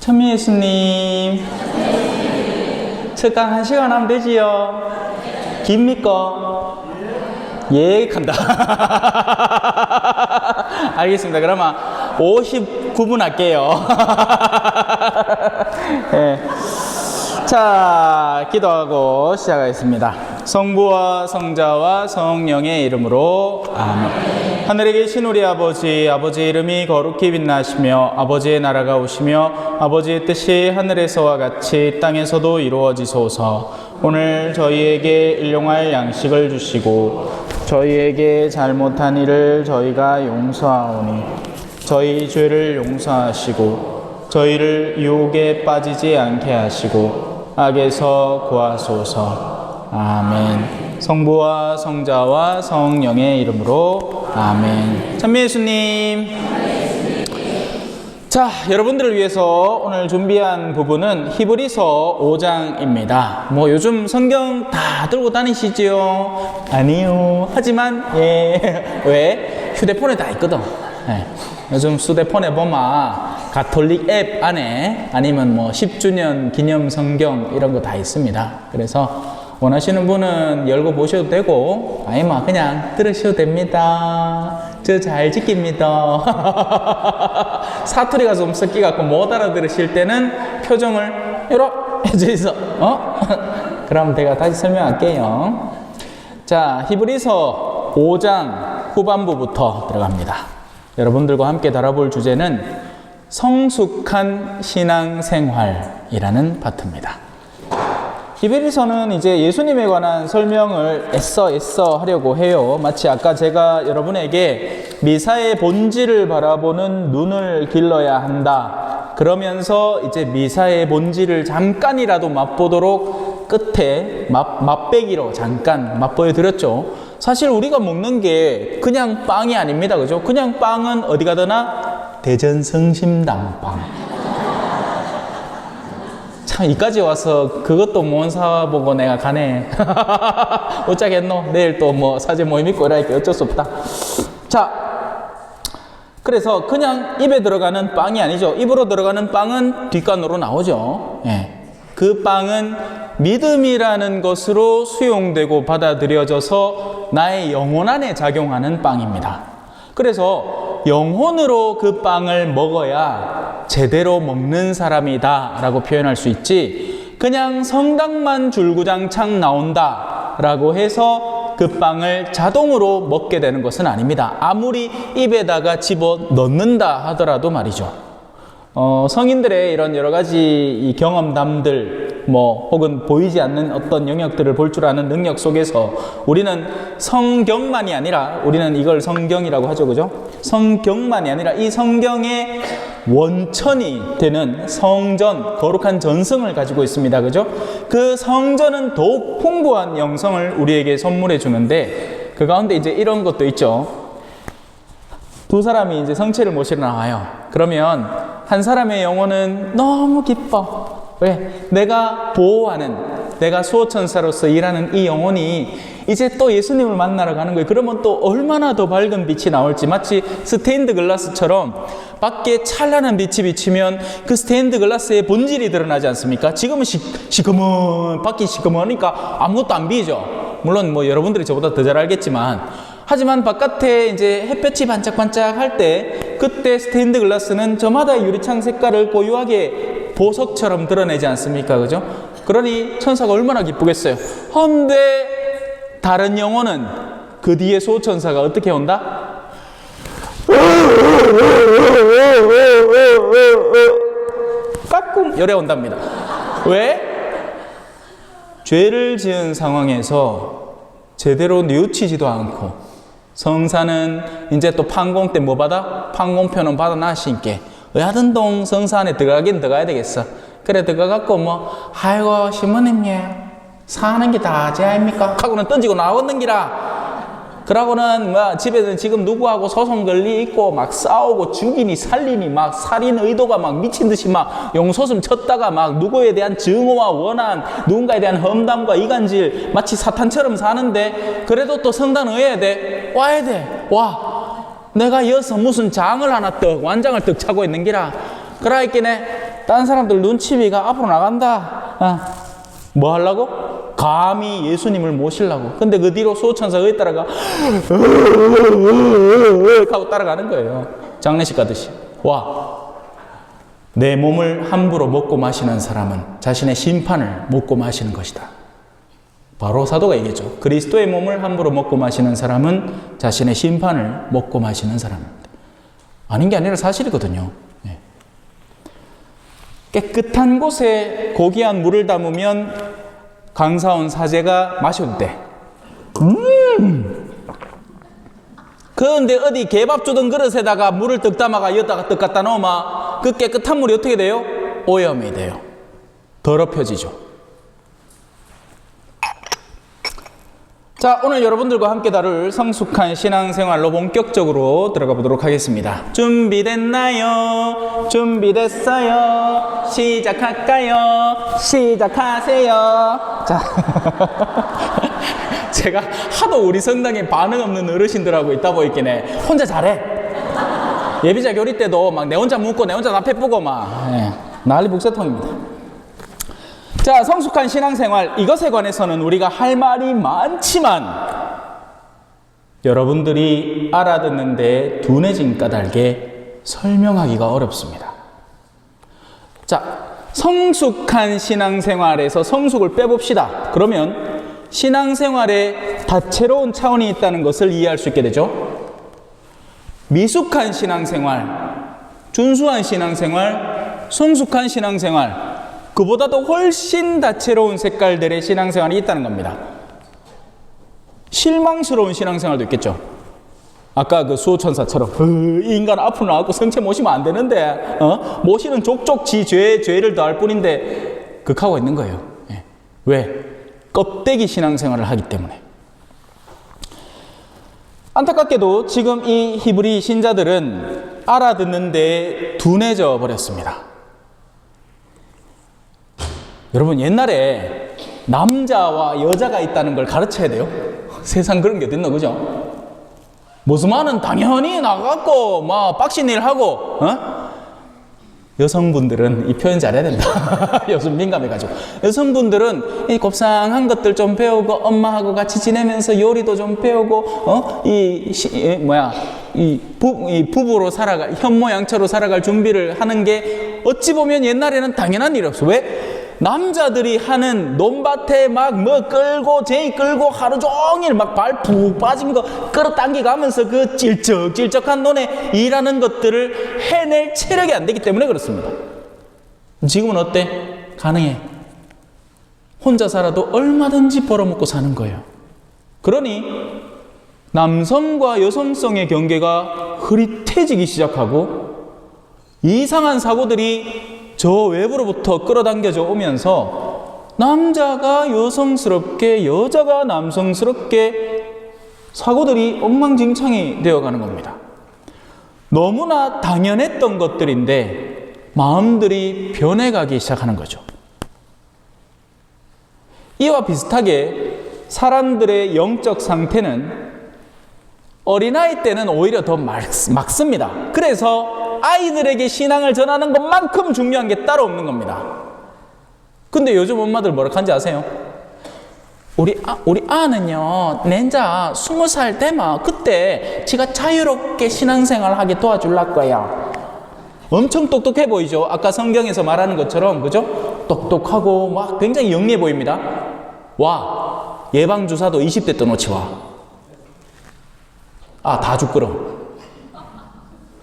천미 예수님, 첫강 1시간 하면 되지요? 깁니까? 예, 간다. 알겠습니다. 그러면 59분 할게요. 네. 자, 기도하고 시작하겠습니다. 성부와 성자와 성령의 이름으로 아멘. 하늘에 계신 우리 아버지, 아버지의 이름이 거룩히 빛나시며 아버지의 나라가 오시며 아버지의 뜻이 하늘에서와 같이 땅에서도 이루어지소서. 오늘 저희에게 일용할 양식을 주시고 저희에게 잘못한 일을 저희가 용서하오니 저희 죄를 용서하시고 저희를 유혹에 빠지지 않게 하시고 악에서 구하소서. 아멘. 성부와 성자와 성령의 이름으로 아멘. 천미 예수님. 자, 여러분들을 위해서 오늘 준비한 부분은 히브리서 5장입니다. 뭐 요즘 성경 다 들고 다니시지요? 아니요. 하지만 왜? 휴대폰에 다 있거든. 요즘 휴대폰에 보면 가톨릭 앱 안에 아니면 뭐 10주년 기념 성경 이런 거 다 있습니다. 그래서 원하시는 분은 열고 보셔도 되고 아니면 그냥 들으셔도 됩니다. 저 잘 지킵니다. 사투리가 좀 섞여갖고 못 알아들으실 때는 표정을 이렇게 해서 그럼 제가 다시 설명할게요. 자, 히브리서 5장 후반부부터 들어갑니다. 여러분들과 함께 다뤄볼 주제는 성숙한 신앙생활이라는 파트입니다. 히브리서는 이제 예수님에 관한 설명을 애써 하려고 해요. 마치 아까 제가 여러분에게 미사의 본질을 바라보는 눈을 길러야 한다. 그러면서 이제 미사의 본질을 잠깐이라도 맛보도록 끝에 맛배기로 잠깐 맛보여 드렸죠. 사실 우리가 먹는 게 그냥 빵이 아닙니다. 그죠? 그냥 빵은 어디 가더나 대전성심당빵. 참, 이까지 와서 그것도 못 사보고 내가 가네. 어쩌겠노? 내일 또 뭐 사제 모임 있고 이러니까 어쩔 수 없다. 자, 그래서 그냥 입에 들어가는 빵이 아니죠. 입으로 들어가는 빵은 뒷간으로 나오죠. 그 빵은 믿음이라는 것으로 수용되고 받아들여져서 나의 영혼 안에 작용하는 빵입니다. 그래서 영혼으로 그 빵을 먹어야 제대로 먹는 사람이다 라고 표현할 수 있지, 그냥 성당만 줄구장창 나온다 라고 해서 그 빵을 자동으로 먹게 되는 것은 아닙니다. 아무리 입에다가 집어 넣는다 하더라도 말이죠. 성인들의 이런 여러 가지 이 경험담들, 혹은 보이지 않는 어떤 영역들을 볼 줄 아는 능력 속에서 우리는 성경만이 아니라, 우리는 이걸 성경이라고 하죠, 그죠? 성경만이 아니라 이 성경의 원천이 되는 성전, 거룩한 전승을 가지고 있습니다, 그죠? 그 성전은 더욱 풍부한 영성을 우리에게 선물해 주는데, 그 가운데 이제 이런 것도 있죠. 두 사람이 이제 성체를 모시러 나와요. 그러면 한 사람의 영혼은 너무 기뻐. 왜? 내가 보호하는, 내가 수호천사로서 일하는 이 영혼이 이제 또 예수님을 만나러 가는 거예요. 그러면 또 얼마나 더 밝은 빛이 나올지, 마치 스테인드 글라스처럼 밖에 찬란한 빛이 비치면 그 스테인드 글라스의 본질이 드러나지 않습니까? 지금은 밖이 시커머니까 아무것도 안 보이죠. 물론 여러분들이 저보다 더 잘 알겠지만, 하지만 바깥에 이제 햇볕이 반짝반짝 할 때, 그때 스테인드 글라스는 저마다 유리창 색깔을 고유하게 보석처럼 드러내지 않습니까? 그죠? 그러니 천사가 얼마나 기쁘겠어요. 헌데 다른 영혼은 그 뒤에 수호천사가 어떻게 온다? 까꿍 열에 온답니다. 왜? 죄를 지은 상황에서 제대로 뉘우치지도 않고, 성사는 이제 또 판공 때 뭐 받아? 판공표는 받아 놨으니까 의하던동 성사 안에 들어가긴 들어가야 되겠어. 그래 들어가갖고 아이고 시모님님 사는 게 다 제 아닙니까? 하고는 던지고 나오는 기라. 그러고는 집에는 지금 누구하고 소송 걸리 있고 막 싸우고 죽이니 살리니 막 살인 의도가 막 미친 듯이 막 용소숨 쳤다가 막 누구에 대한 증오와 원한, 누군가에 대한 험담과 이간질, 마치 사탄처럼 사는데, 그래도 또 성당 의해야 돼. 와야 돼. 와. 내가 이어서 무슨 장을 하나 완장을 떡 차고 있는 기라. 그러니까 딴 사람들 눈치비가 앞으로 나간다. 뭐 하려고? 감히 예수님을 모시려고. 근데 그 뒤로 수호천사가 거기 따라가 하고 따라가는 거예요. 장례식 가듯이. 와, 내 몸을 함부로 먹고 마시는 사람은 자신의 심판을 먹고 마시는 것이다. 바로 사도가 얘기했죠. 그리스도의 몸을 함부로 먹고 마시는 사람은 자신의 심판을 먹고 마시는 사람입니다. 아닌 게 아니라 사실이거든요. 네. 깨끗한 곳에 고귀한 물을 담으면 강사온 사제가 마셔도 돼. 그런데 어디 개밥 주던 그릇에다가 물을 떡 담아가 여기다가 떡 갖다 넣으면 그 깨끗한 물이 어떻게 돼요? 오염이 돼요. 더럽혀지죠. 자, 오늘 여러분들과 함께 다룰 성숙한 신앙생활로 본격적으로 들어가 보도록 하겠습니다. 준비됐나요? 준비됐어요? 시작할까요? 시작하세요. 자, 제가 하도 우리 성당에 반응 없는 어르신들하고 있다 보니까 혼자 잘해. 예비자 교리 때도 막 내 혼자 묻고 내 혼자 앞에 보고 막 난리 북새통입니다. 자, 성숙한 신앙생활, 이것에 관해서는 우리가 할 말이 많지만 여러분들이 알아듣는데 둔해진 까닭에 설명하기가 어렵습니다. 자, 성숙한 신앙생활에서 성숙을 빼봅시다. 그러면 신앙생활에 다채로운 차원이 있다는 것을 이해할 수 있게 되죠. 미숙한 신앙생활, 준수한 신앙생활, 성숙한 신앙생활, 그보다도 훨씬 다채로운 색깔들의 신앙생활이 있다는 겁니다. 실망스러운 신앙생활도 있겠죠. 아까 그 수호천사처럼 이 인간 앞으로 나가고 성체 모시면 안 되는데 모시는 족족 지 죄를 더할 뿐인데 극하고 있는 거예요. 예. 왜? 껍데기 신앙생활을 하기 때문에. 안타깝게도 지금 이 히브리 신자들은 알아듣는데 둔해져 버렸습니다. 여러분, 옛날에 남자와 여자가 있다는 걸 가르쳐야 돼요. 세상 그런 게 어딨노, 그죠? 모스만은 당연히 나가고 막 빡신 일 하고 여성분들은 이 표현 잘해야 된다. 요즘 민감해가지고. 여성분들은 이 곱상한 것들 좀 배우고 엄마하고 같이 지내면서 요리도 좀 배우고 이 부부로 살아갈, 현모양처로 살아갈 준비를 하는 게 어찌 보면 옛날에는 당연한 일이었어. 왜? 남자들이 하는 논밭에 막 뭐 끌고 제이 끌고 하루 종일 막 발 푹 빠진 거 끌어당기고 하면서 그 찔쩍찔쩍한 논에 일하는 것들을 해낼 체력이 안 되기 때문에 그렇습니다. 지금은 어때? 가능해. 혼자 살아도 얼마든지 벌어먹고 사는 거예요. 그러니 남성과 여성성의 경계가 흐릿해지기 시작하고 이상한 사고들이 저 외부로부터 끌어당겨져 오면서 남자가 여성스럽게 여자가 남성스럽게 사고들이 엉망진창이 되어가는 겁니다. 너무나 당연했던 것들인데 마음들이 변해가기 시작하는 거죠. 이와 비슷하게 사람들의 영적 상태는 어린아이 때는 오히려 더 막습니다. 그래서 아이들에게 신앙을 전하는 것만큼 중요한 게 따로 없는 겁니다. 근데 요즘 엄마들 뭐라 하는지 아세요? 우리 아는요, 낸자 20살 되면 그때 지가 자유롭게 신앙생활 하게 도와줄랄 거야. 엄청 똑똑해 보이죠? 아까 성경에서 말하는 것처럼, 그죠? 똑똑하고 막 굉장히 영리해 보입니다. 와, 예방주사도 20대 때 놓지 와. 다 죽거라.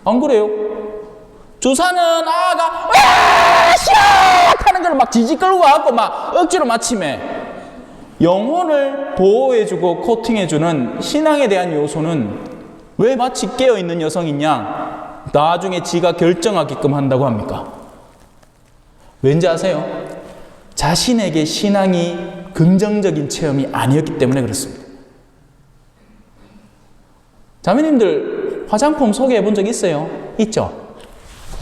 안 그래요? 주사는 아가 샥 하는 걸 막 지지 끌고 와갖고 막 억지로 맞침해. 영혼을 보호해주고 코팅해주는 신앙에 대한 요소는 왜 마치 깨어있는 여성이냐? 나중에 지가 결정하게끔 한다고 합니까? 왠지 아세요? 자신에게 신앙이 긍정적인 체험이 아니었기 때문에 그렇습니다. 자매님들 화장품 소개해 본 적 있어요? 있죠?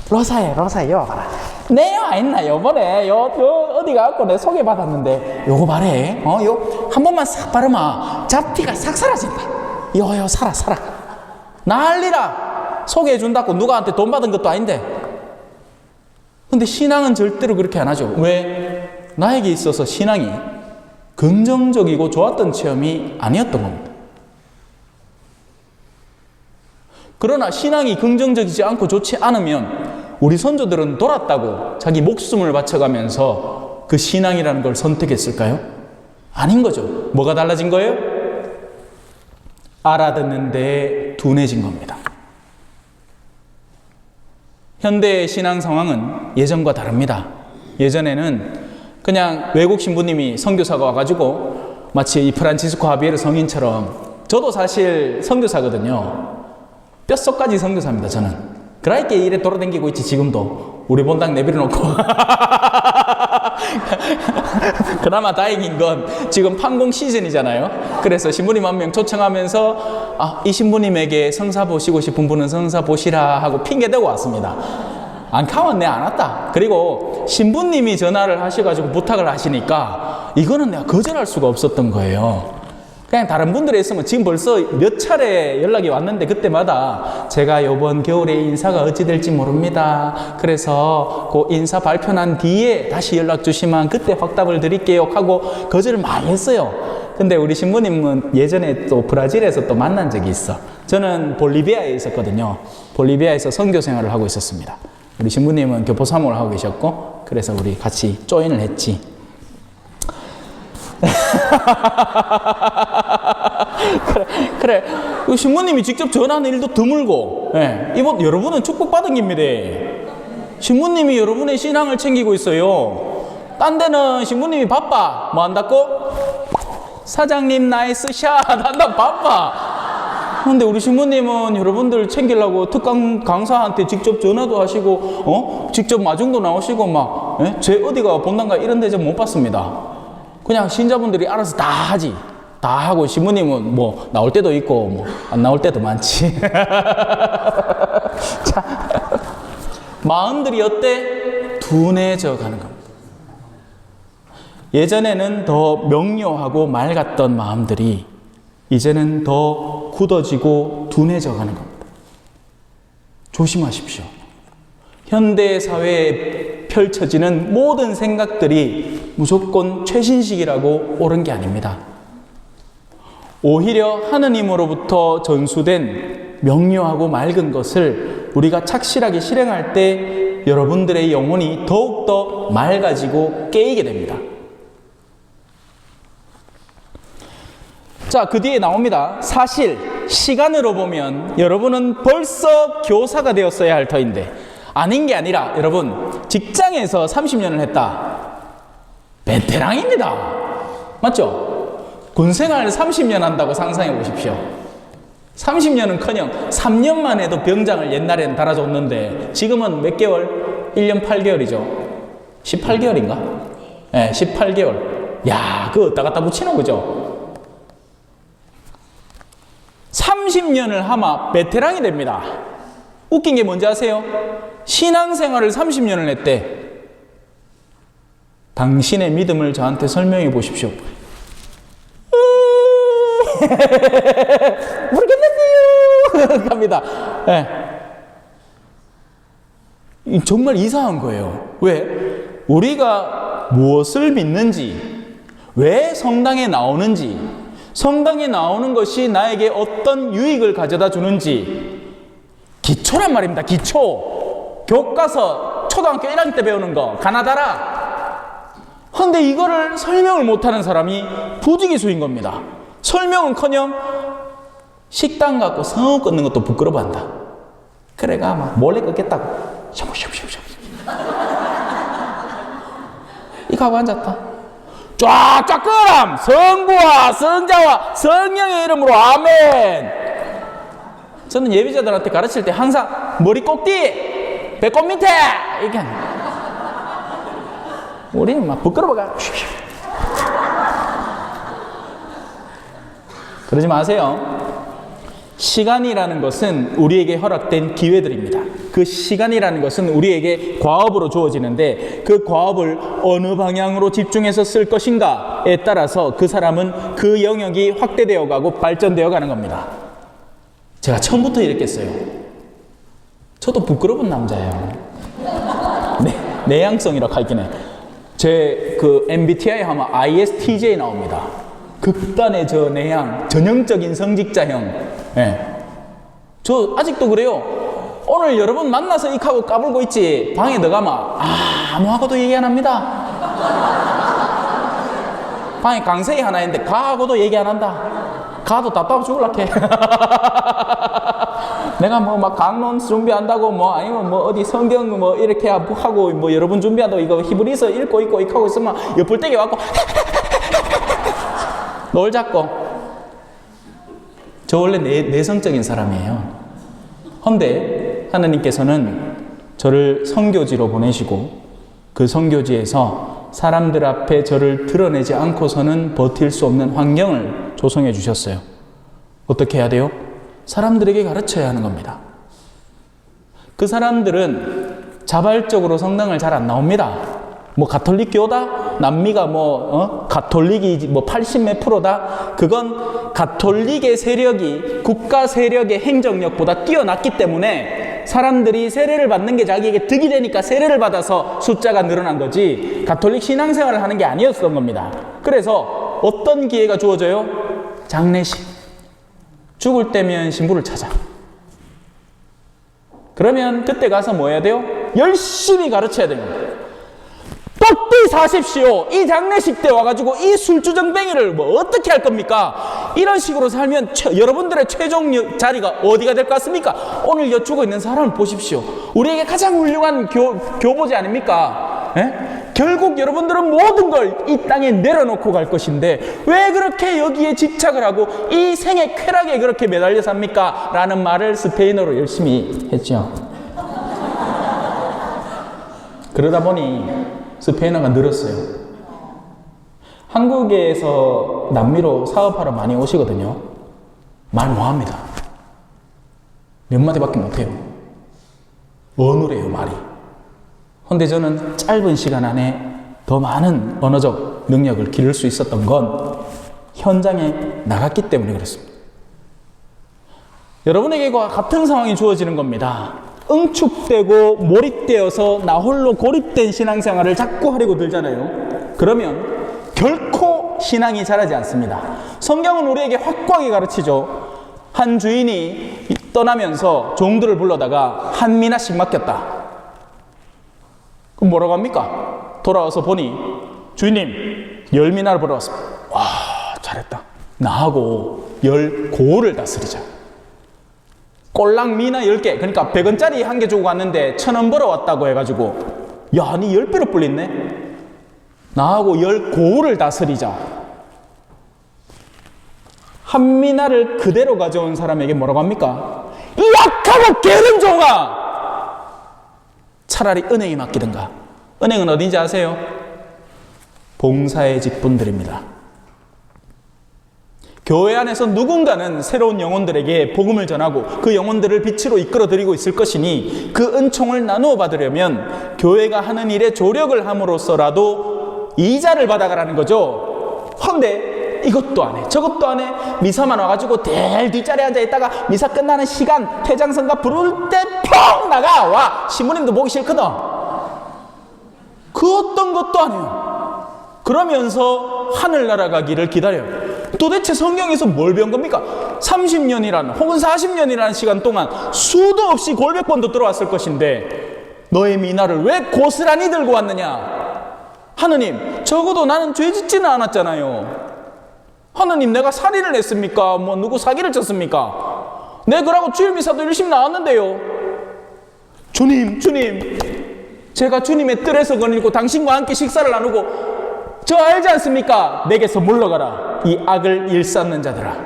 로사에 요 봐라. 네요 안 있나 요번에 요 어디 가갖고 내 소개받았는데 요거 말해. 요 한 번만 싹 바르면 잡티가 싹 사라진다. 요 살아 난리라. 소개해 준다고 누가한테 돈 받은 것도 아닌데. 근데 신앙은 절대로 그렇게 안 하죠. 왜? 나에게 있어서 신앙이 긍정적이고 좋았던 체험이 아니었던 겁니다. 그러나 신앙이 긍정적이지 않고 좋지 않으면 우리 선조들은 돌았다고 자기 목숨을 바쳐가면서 그 신앙이라는 걸 선택했을까요? 아닌 거죠. 뭐가 달라진 거예요? 알아듣는데 둔해진 겁니다. 현대의 신앙 상황은 예전과 다릅니다. 예전에는 그냥 외국 신부님이 선교사가 와가지고 마치 이 프란치스코 하비에르 성인처럼, 저도 사실 선교사거든요. 뼛속까지 선교사입니다. 저는 그라이께 일에 돌아다니고 있지. 지금도 우리 본당 내버려놓고 그나마 다행인 건 지금 판공 시즌이잖아요. 그래서 신부님 한 명 초청하면서 이 신부님에게 성사 보시고 싶은 분은 성사 보시라 하고 핑계대고 왔습니다. 안 가면 내 안 왔다. 그리고 신부님이 전화를 하셔가지고 부탁을 하시니까 이거는 내가 거절할 수가 없었던 거예요. 그냥 다른 분들이 있으면 지금 벌써 몇 차례 연락이 왔는데 그때마다 제가 이번 겨울에 인사가 어찌 될지 모릅니다. 그래서 그 인사 발표 난 뒤에 다시 연락 주시면 그때 확답을 드릴게요 하고 거절을 많이 했어요. 근데 우리 신부님은 예전에 또 브라질에서 또 만난 적이 있어. 저는 볼리비아에 있었거든요. 볼리비아에서 선교 생활을 하고 있었습니다. 우리 신부님은 교포 사모를 하고 계셨고, 그래서 우리 같이 조인을 했지. 그래. 신부님이 직접 전하는 일도 드물고, 이번 여러분은 축복받은 겁니다. 신부님이 여러분의 신앙을 챙기고 있어요. 딴 데는 신부님이 바빠. 뭐 한다고? 사장님 나이스 샷 한다. 바빠. 근데 우리 신부님은 여러분들 챙기려고 특강 강사한테 직접 전화도 하시고, 직접 마중도 나오시고 막, 제 어디가 본당가 이런 데 좀 못 봤습니다. 그냥 신자분들이 알아서 다 하지. 다 하고 신부님은 뭐 나올 때도 있고 뭐 안 나올 때도 많지. 자, 마음들이 어때? 둔해져 가는 겁니다. 예전에는 더 명료하고 맑았던 마음들이 이제는 더 굳어지고 둔해져 가는 겁니다. 조심하십시오. 현대 사회에 펼쳐지는 모든 생각들이 무조건 최신식이라고 옳은 게 아닙니다. 오히려 하느님으로부터 전수된 명료하고 맑은 것을 우리가 착실하게 실행할 때 여러분들의 영혼이 더욱더 맑아지고 깨이게 됩니다. 자, 그 뒤에 나옵니다. 사실 시간으로 보면 여러분은 벌써 교사가 되었어야 할 터인데, 아닌 게 아니라 여러분 직장에서 30년을 했다. 베테랑입니다. 맞죠? 군생활 30년 한다고 상상해 보십시오. 30년은커녕 3년만 해도 병장을 옛날에는 달아줬는데 지금은 몇 개월? 1년 8개월이죠. 18개월인가? 네, 18개월. 야, 그거 어디다 갖다 붙이노, 그죠? 30년을 하마 베테랑이 됩니다. 웃긴 게 뭔지 아세요? 신앙생활을 30년을 했대. 당신의 믿음을 저한테 설명해 보십시오. 모르겠는데요. 갑니다. 네. 정말 이상한 거예요. 왜? 우리가 무엇을 믿는지, 왜 성당에 나오는지, 성당에 나오는 것이 나에게 어떤 유익을 가져다 주는지, 기초란 말입니다. 기초. 교과서 초등학교 1학년 때 배우는 거 가나다라. 근데 이거를 설명을 못하는 사람이 부지기수인 겁니다. 설명은커녕 식당 갖고 성우 끊는 것도 부끄러워한다. 그래가 막 몰래 끊겠다고. 샤브샤브샤브샤브. 이거 하고 앉았다. 쫙쫙 끄람! 성부와 성자와 성령의 이름으로 아멘! 저는 예비자들한테 가르칠 때 항상 머리 꼭지, 배꼽 밑에! 이렇게 합니다. 우리는 막 부끄러워가. 그러지 마세요. 시간이라는 것은 우리에게 허락된 기회들입니다. 그 시간이라는 것은 우리에게 과업으로 주어지는데 그 과업을 어느 방향으로 집중해서 쓸 것인가에 따라서 그 사람은 그 영역이 확대되어 가고 발전되어 가는 겁니다. 제가 처음부터 이랬겠어요. 저도 부끄러운 남자예요. 내향성이라고 하긴 해. 제 그 MBTI 하면 ISTJ 나옵니다. 극단의 저 내향, 전형적인 성직자형. 예. 저 아직도 그래요. 오늘 여러분 만나서 익하고 까불고 있지. 방에 들어가면 아무하고도 얘기 안 합니다. 방에 강세희 하나 있는데 가하고도 얘기 안 한다. 가도 답답해 죽을라 해. 내가 뭐 막 강론 준비한다고 뭐 아니면 뭐 어디 성경 뭐 이렇게 하고 뭐 여러분 준비한다고 이거 히브리서 읽고 하고 있으면 옆불떼기 와갖고 놀 잡고. 저 원래 내성적인 사람이에요. 헌데 하나님께서는 저를 선교지로 보내시고 그 선교지에서 사람들 앞에 저를 드러내지 않고서는 버틸 수 없는 환경을 조성해 주셨어요. 어떻게 해야 돼요? 사람들에게 가르쳐야 하는 겁니다. 그 사람들은 자발적으로 성당을 잘 안 나옵니다. 뭐 가톨릭 교다? 남미가 가톨릭이 뭐 80몇 프로다? 그건 가톨릭의 세력이 국가 세력의 행정력보다 뛰어났기 때문에 사람들이 세례를 받는 게 자기에게 득이 되니까 세례를 받아서 숫자가 늘어난 거지 가톨릭 신앙생활을 하는 게 아니었던 겁니다. 그래서 어떤 기회가 주어져요? 장례식. 죽을 때면 신부를 찾아. 그러면 그때 가서 뭐 해야 돼요? 열심히 가르쳐야 됩니다. 똑띠 사십시오. 이 장례식 때 와가지고 이 술주정뱅이를 뭐 어떻게 할 겁니까? 이런 식으로 살면 여러분들의 최종 자리가 어디가 될 것 같습니까? 오늘 여쭈고 있는 사람을 보십시오. 우리에게 가장 훌륭한 교보제 아닙니까? 에? 결국 여러분들은 모든 걸 이 땅에 내려놓고 갈 것인데 왜 그렇게 여기에 집착을 하고 이 생의 쾌락에 그렇게 매달려 삽니까? 라는 말을 스페인어로 열심히 했죠. 그러다 보니 스페인어가 늘었어요. 한국에서 남미로 사업하러 많이 오시거든요. 말 뭐합니다. 몇 마디밖에 못해요. 어눌해요, 말이. 근데 저는 짧은 시간 안에 더 많은 언어적 능력을 기를 수 있었던 건 현장에 나갔기 때문에 그렇습니다. 여러분에게와 같은 상황이 주어지는 겁니다. 응축되고 몰입되어서 나 홀로 고립된 신앙생활을 자꾸 하려고 들잖아요. 그러면 결코 신앙이 자라지 않습니다. 성경은 우리에게 확고하게 가르치죠. 한 주인이 떠나면서 종들을 불러다가 한 미나씩 맡겼다. 그럼 뭐라고 합니까? 돌아와서 보니 주인님 10미나를 벌어왔습니다. 와, 잘했다. 나하고 10고를 다스리자. 꼴랑 미나 10개, 그러니까 100원짜리 한 개 주고 갔는데 1000원 벌어왔다고 해가지고 야, 니 10배로 불렸네? 나하고 10고를 다스리자. 한 미나를 그대로 가져온 사람에게 뭐라고 합니까? 이 약하고 게으른 종아! 차라리 은행에 맡기든가. 은행은 어딘지 아세요? 봉사의 직분들입니다. 교회 안에서 누군가는 새로운 영혼들에게 복음을 전하고 그 영혼들을 빛으로 이끌어드리고 있을 것이니 그 은총을 나누어 받으려면 교회가 하는 일에 조력을 함으로써라도 이자를 받아가라는 거죠. 그런데 이것도 안 해, 저것도 안 해. 미사만 와가지고 될 뒷자리에 앉아있다가 미사 끝나는 시간 퇴장선가 부를 때 펑 나가. 와, 신부님도 보기 싫거든. 그 어떤 것도 안 해요. 그러면서 하늘나라 가기를 기다려요. 도대체 성경에서 뭘 배운 겁니까? 30년이라는 혹은 40년이라는 시간 동안 수도 없이 골백번도 들어왔을 것인데 너의 미나를 왜 고스란히 들고 왔느냐? 하느님, 적어도 나는 죄 짓지는 않았잖아요. 하느님, 내가 살인을 했습니까? 뭐 누구 사기를 쳤습니까? 내 그러고 주일 미사도 열심히 나왔는데요. 주님, 제가 주님의 뜰에서 거닐고 당신과 함께 식사를 나누고 저 알지 않습니까? 내게서 물러가라, 이 악을 일삼는 자들아.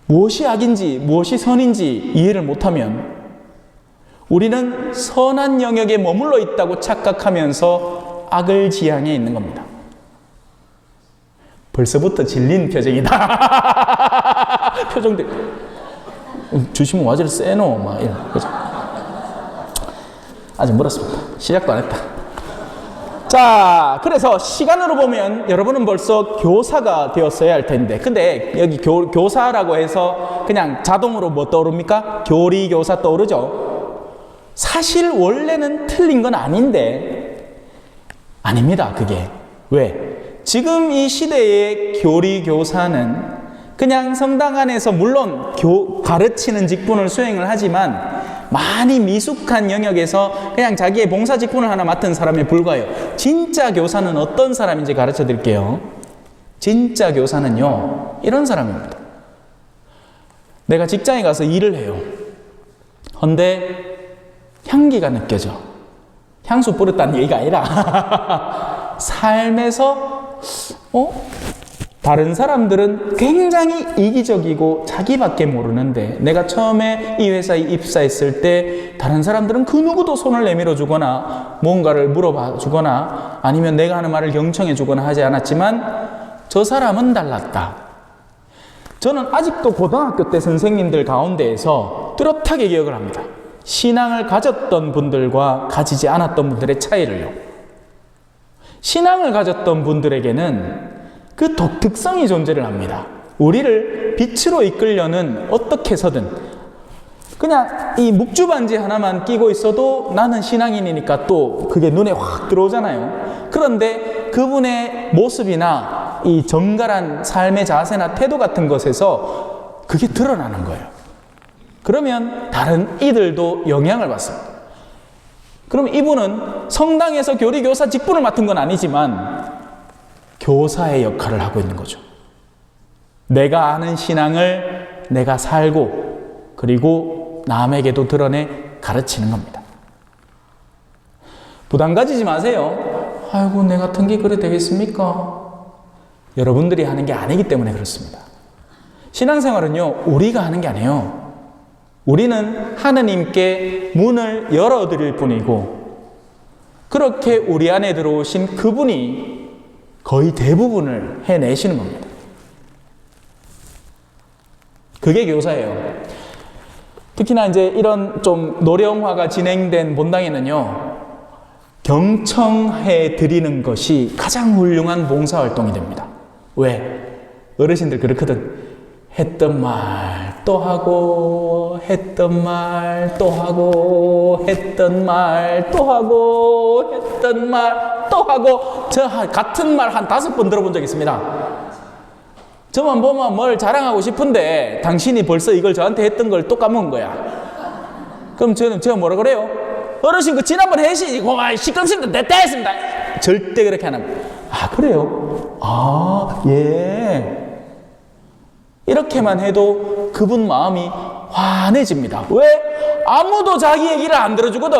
무엇이 악인지 무엇이 선인지 이해를 못하면 우리는 선한 영역에 머물러 있다고 착각하면서 악을 지향해 있는 겁니다. 벌써부터 질린 표정이다. 표정들 주시면 와지를 세노 막 이런 거죠. 아직 멀었습니다. 시작도 안 했다. 자, 그래서 시간으로 보면 여러분은 벌써 교사가 되었어야 할 텐데, 근데 여기 교사라고 해서 그냥 자동으로 뭐 떠오릅니까? 교리교사 떠오르죠. 사실 원래는 틀린 건 아닌데 아닙니다. 그게 왜? 지금 이 시대의 교리 교사는 그냥 성당 안에서 물론 가르치는 직분을 수행을 하지만 많이 미숙한 영역에서 그냥 자기의 봉사 직분을 하나 맡은 사람에 불과해요. 진짜 교사는 어떤 사람인지 가르쳐 드릴게요. 진짜 교사는요, 이런 사람입니다. 내가 직장에 가서 일을 해요. 근데 향기가 느껴져. 향수 뿌렸다는 얘기가 아니라 삶에서 다른 사람들은 굉장히 이기적이고 자기밖에 모르는데 내가 처음에 이 회사에 입사했을 때 다른 사람들은 그 누구도 손을 내밀어 주거나 뭔가를 물어봐 주거나 아니면 내가 하는 말을 경청해 주거나 하지 않았지만 저 사람은 달랐다. 저는 아직도 고등학교 때 선생님들 가운데에서 뚜렷하게 기억을 합니다. 신앙을 가졌던 분들과 가지지 않았던 분들의 차이를요. 신앙을 가졌던 분들에게는 그 독특성이 존재를 합니다. 우리를 빛으로 이끌려는 어떻게 해서든 그냥 이 묵주반지 하나만 끼고 있어도 나는 신앙인이니까 또 그게 눈에 확 들어오잖아요. 그런데 그분의 모습이나 이 정갈한 삶의 자세나 태도 같은 것에서 그게 드러나는 거예요. 그러면 다른 이들도 영향을 받습니다. 그럼 이분은 성당에서 교리교사 직분을 맡은 건 아니지만 교사의 역할을 하고 있는 거죠. 내가 아는 신앙을 내가 살고 그리고 남에게도 드러내 가르치는 겁니다. 부담 가지지 마세요. 아이고 내 같은 게 그래 되겠습니까? 여러분들이 하는 게 아니기 때문에 그렇습니다. 신앙생활은요, 우리가 하는 게 아니에요. 우리는 하느님께 문을 열어드릴 뿐이고 그렇게 우리 안에 들어오신 그분이 거의 대부분을 해내시는 겁니다. 그게 교사예요. 특히나 이제 이런 좀 노령화가 진행된 본당에는요, 경청해 드리는 것이 가장 훌륭한 봉사활동이 됩니다. 왜? 어르신들 그렇거든. 했던 말 또 하고, 했던 말 또 하고, 했던 말 또 하고, 했던 말 또 하고, 저 같은 말 한 5번 들어본 적 있습니다. 저만 보면 뭘 자랑하고 싶은데 당신이 벌써 이걸 저한테 했던 걸 또 까먹은 거야. 그럼 제가 뭐라 그래요? 어르신 그 지난번 해시고 시끄럽습니다. 됐다 했습니다. 절대 그렇게 안 합니다. 아 그래요? 아 예. 이렇게만 해도 그분 마음이 환해집니다. 왜? 아무도 자기 얘기를 안 들어주거든.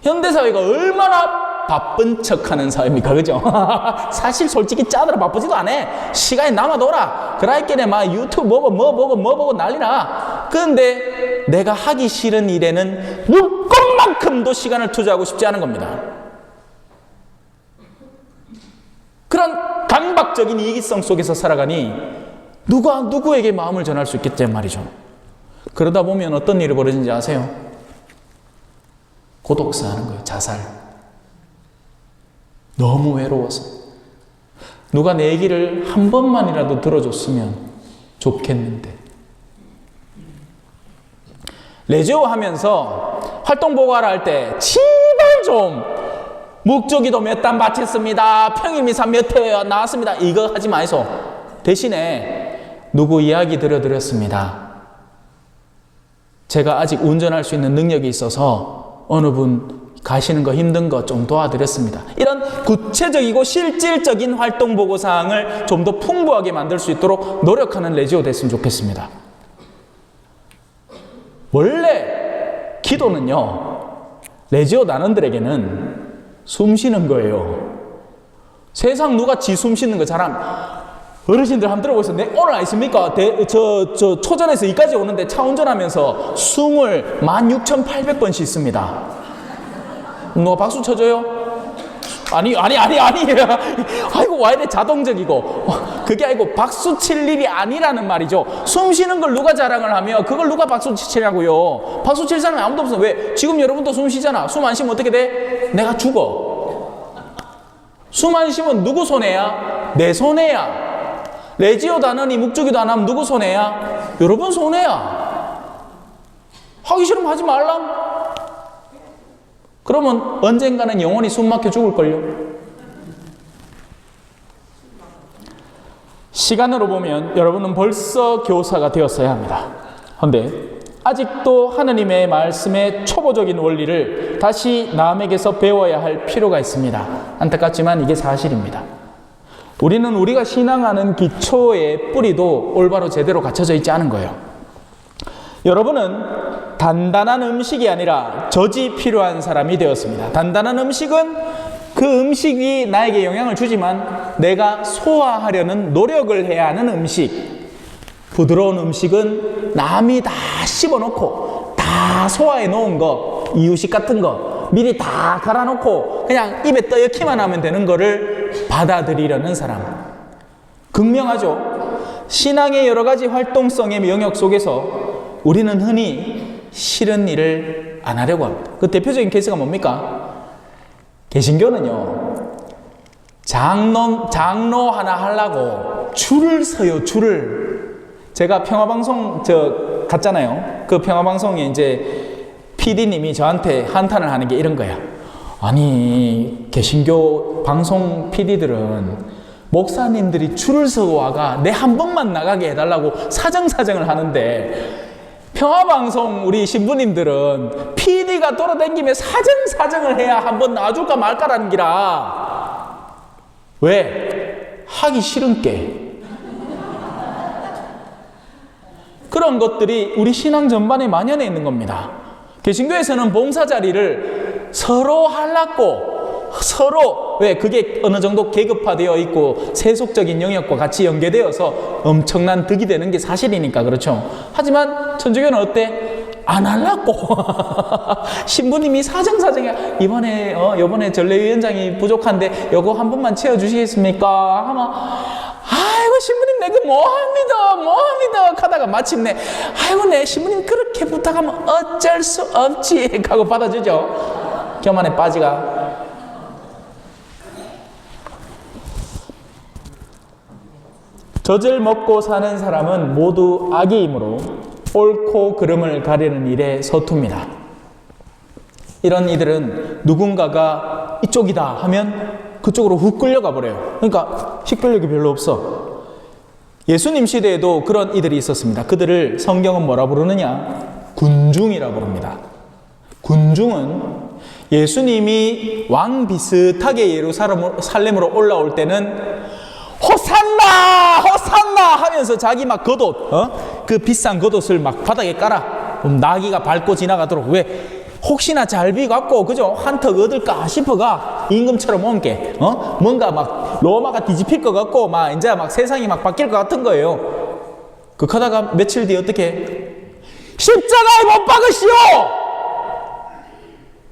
현대사회가 얼마나 바쁜 척하는 사회입니까? 그죠? 사실 솔직히 짜느라 바쁘지도 않아. 시간이 남아돌아. 그라이께네 막 유튜브 뭐 보고 난리나. 그런데 내가 하기 싫은 일에는 물건만큼도 시간을 투자하고 싶지 않은 겁니다. 그런 강박적인 이기성 속에서 살아가니 누가 누구에게 마음을 전할 수 있겠지 말이죠. 그러다 보면 어떤 일이 벌어지는지 아세요? 고독사하는 거예요. 자살. 너무 외로워서 누가 내 얘기를 한 번만이라도 들어줬으면 좋겠는데. 레지오 하면서 활동보고하라 할 때 제발 좀 묵주기도 몇 단 바쳤습니다. 평일미사 몇 회 나왔습니다. 이거 하지 마이소. 대신에 누구 이야기 들려드렸습니다. 제가 아직 운전할 수 있는 능력이 있어서 어느 분 가시는 거 힘든 거 좀 도와드렸습니다. 이런 구체적이고 실질적인 활동 보고 사항을 좀 더 풍부하게 만들 수 있도록 노력하는 레지오 됐으면 좋겠습니다. 원래 기도는요, 레지오 단원들에게는 숨 쉬는 거예요. 세상 누가 지 숨 쉬는 거 잘함. 어르신들 한번 들어보세요. 오늘 아십니까? 저 초전에서 이까지 오는데 차 운전하면서 숨을 16,800번 씻습니다. 누가 박수 쳐줘요? 아니. 아이고, 와 이래 자동적이고. 그게 아니고 박수 칠 일이 아니라는 말이죠. 숨 쉬는 걸 누가 자랑을 하며 그걸 누가 박수 치냐고요. 박수 칠 사람이 아무도 없어. 왜? 지금 여러분도 숨 쉬잖아. 숨 안 쉬면 어떻게 돼? 내가 죽어. 숨 안 쉬면 누구 손해야? 내 손해야. 레지오 단원이 묵주기도 안 하면 누구 손해야? 여러분 손해야. 하기 싫으면 하지 말라. 그러면 언젠가는 영원히 숨 막혀 죽을걸요. 시간으로 보면 여러분은 벌써 교사가 되었어야 합니다. 그런데 아직도 하느님의 말씀의 초보적인 원리를 다시 남에게서 배워야 할 필요가 있습니다. 안타깝지만 이게 사실입니다. 우리는 우리가 신앙하는 기초의 뿌리도 올바로 제대로 갖춰져 있지 않은 거예요. 여러분은 단단한 음식이 아니라 젖이 필요한 사람이 되었습니다. 단단한 음식은 그 음식이 나에게 영향을 주지만 내가 소화하려는 노력을 해야 하는 음식. 부드러운 음식은 남이 다 씹어놓고 다 소화해 놓은 거, 이유식 같은 거 미리 다 갈아놓고 그냥 입에 떠넣기만 하면 되는 거를 받아들이려는 사람. 극명하죠. 신앙의 여러 가지 활동성의 영역 속에서 우리는 흔히 싫은 일을 안 하려고 합니다. 그 대표적인 케이스가 뭡니까? 개신교는요, 장로 하나 하려고 줄을 서요, 줄을. 제가 평화방송 갔잖아요. 그 평화방송에 이제 PD님이 저한테 한탄을 하는 게 이런 거야. 아니, 개신교 방송 PD들은 목사님들이 줄을 서고 와가 내 한 번만 나가게 해달라고 사정사정을 하는데, 평화방송 우리 신부님들은 PD가 돌아다니며 사정사정을 해야 한번 놔줄까 말까라는 기라. 왜? 하기 싫은 게. 그런 것들이 우리 신앙 전반에 만연해 있는 겁니다. 개신교에서는 봉사 자리를 서로 하려고 서로, 왜? 그게 어느 정도 계급화되어 있고 세속적인 영역과 같이 연계되어서 엄청난 득이 되는 게 사실이니까 그렇죠. 하지만 천주교는 어때? 안 하려고. 신부님이 사정사정해. 이번에 전례위원장이 부족한데 요거 한 번만 채워주시겠습니까? 하면 아이고 신부님 내가 뭐합니다 하다가 마침내 아이고 내 신부님 그렇게 부탁하면 어쩔 수 없지 하고 받아주죠. 교만에 빠지가. 젖을 먹고 사는 사람은 모두 악이이므로 옳고 그름을 가리는 일에 서툽니다. 이런 이들은 누군가가 이쪽이다 하면 그쪽으로 훅 끌려가 버려요. 그러니까 식별력이 별로 없어. 예수님 시대에도 그런 이들이 있었습니다. 그들을 성경은 뭐라 부르느냐? 군중이라 부릅니다. 군중은 예수님이 왕 비슷하게 예루살렘으로 올라올 때는 호산나 하면서 자기 막 겉옷, 그 비싼 겉옷을 막 바닥에 깔아. 나귀가 밟고 지나가도록. 왜? 혹시나 잘 비갖고 그죠? 한턱 얻을까 싶어가 임금처럼 온 게 뭔가 막 로마가 뒤집힐 것 같고 막 이제 막 세상이 막 바뀔 것 같은 거예요. 그 하다가 며칠 뒤에 어떻게? 십자가에 못 박으시오!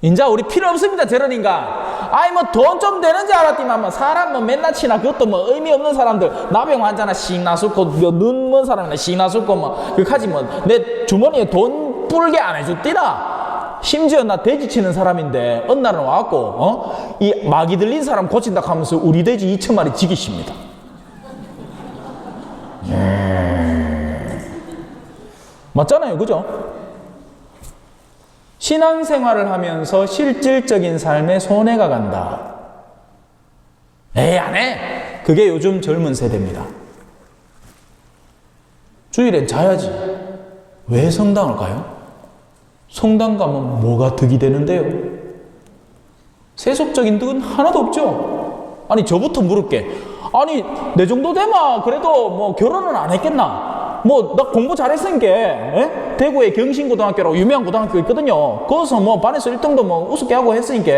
인자 우리 필요 없습니다. 저런 인간. 아이 뭐 돈 좀 되는 줄 알았더니만 뭐 사람 뭐 맨날 치나 그것도 뭐 의미 없는 사람들 나병 환자나 씩 나술고 눈 먼 사람이나 씩 나술고 뭐 그까지 뭐 내 주머니에 돈 불게 안 해줬디나. 심지어 나 돼지 치는 사람인데 어느 날은 와갖고 이 마귀 들린 사람 고친다 하면서 우리 돼지 2,000마리 죽이십니다. 맞잖아요, 그죠? 신앙생활을 하면서 실질적인 삶에 손해가 간다. 에이, 안 해! 그게 요즘 젊은 세대입니다. 주일엔 자야지. 왜 성당을 가요? 성당 가면 뭐가 득이 되는데요? 세속적인 득은 하나도 없죠. 아니, 저부터 물을게. 아니, 내 정도 되면 그래도 뭐 결혼은 안 했겠나? 뭐 나 공부 잘했으니까 대구에 경신고등학교라고 유명한 고등학교 있거든요. 거기서 뭐 반에서 1등도 뭐 우습게 하고 했으니까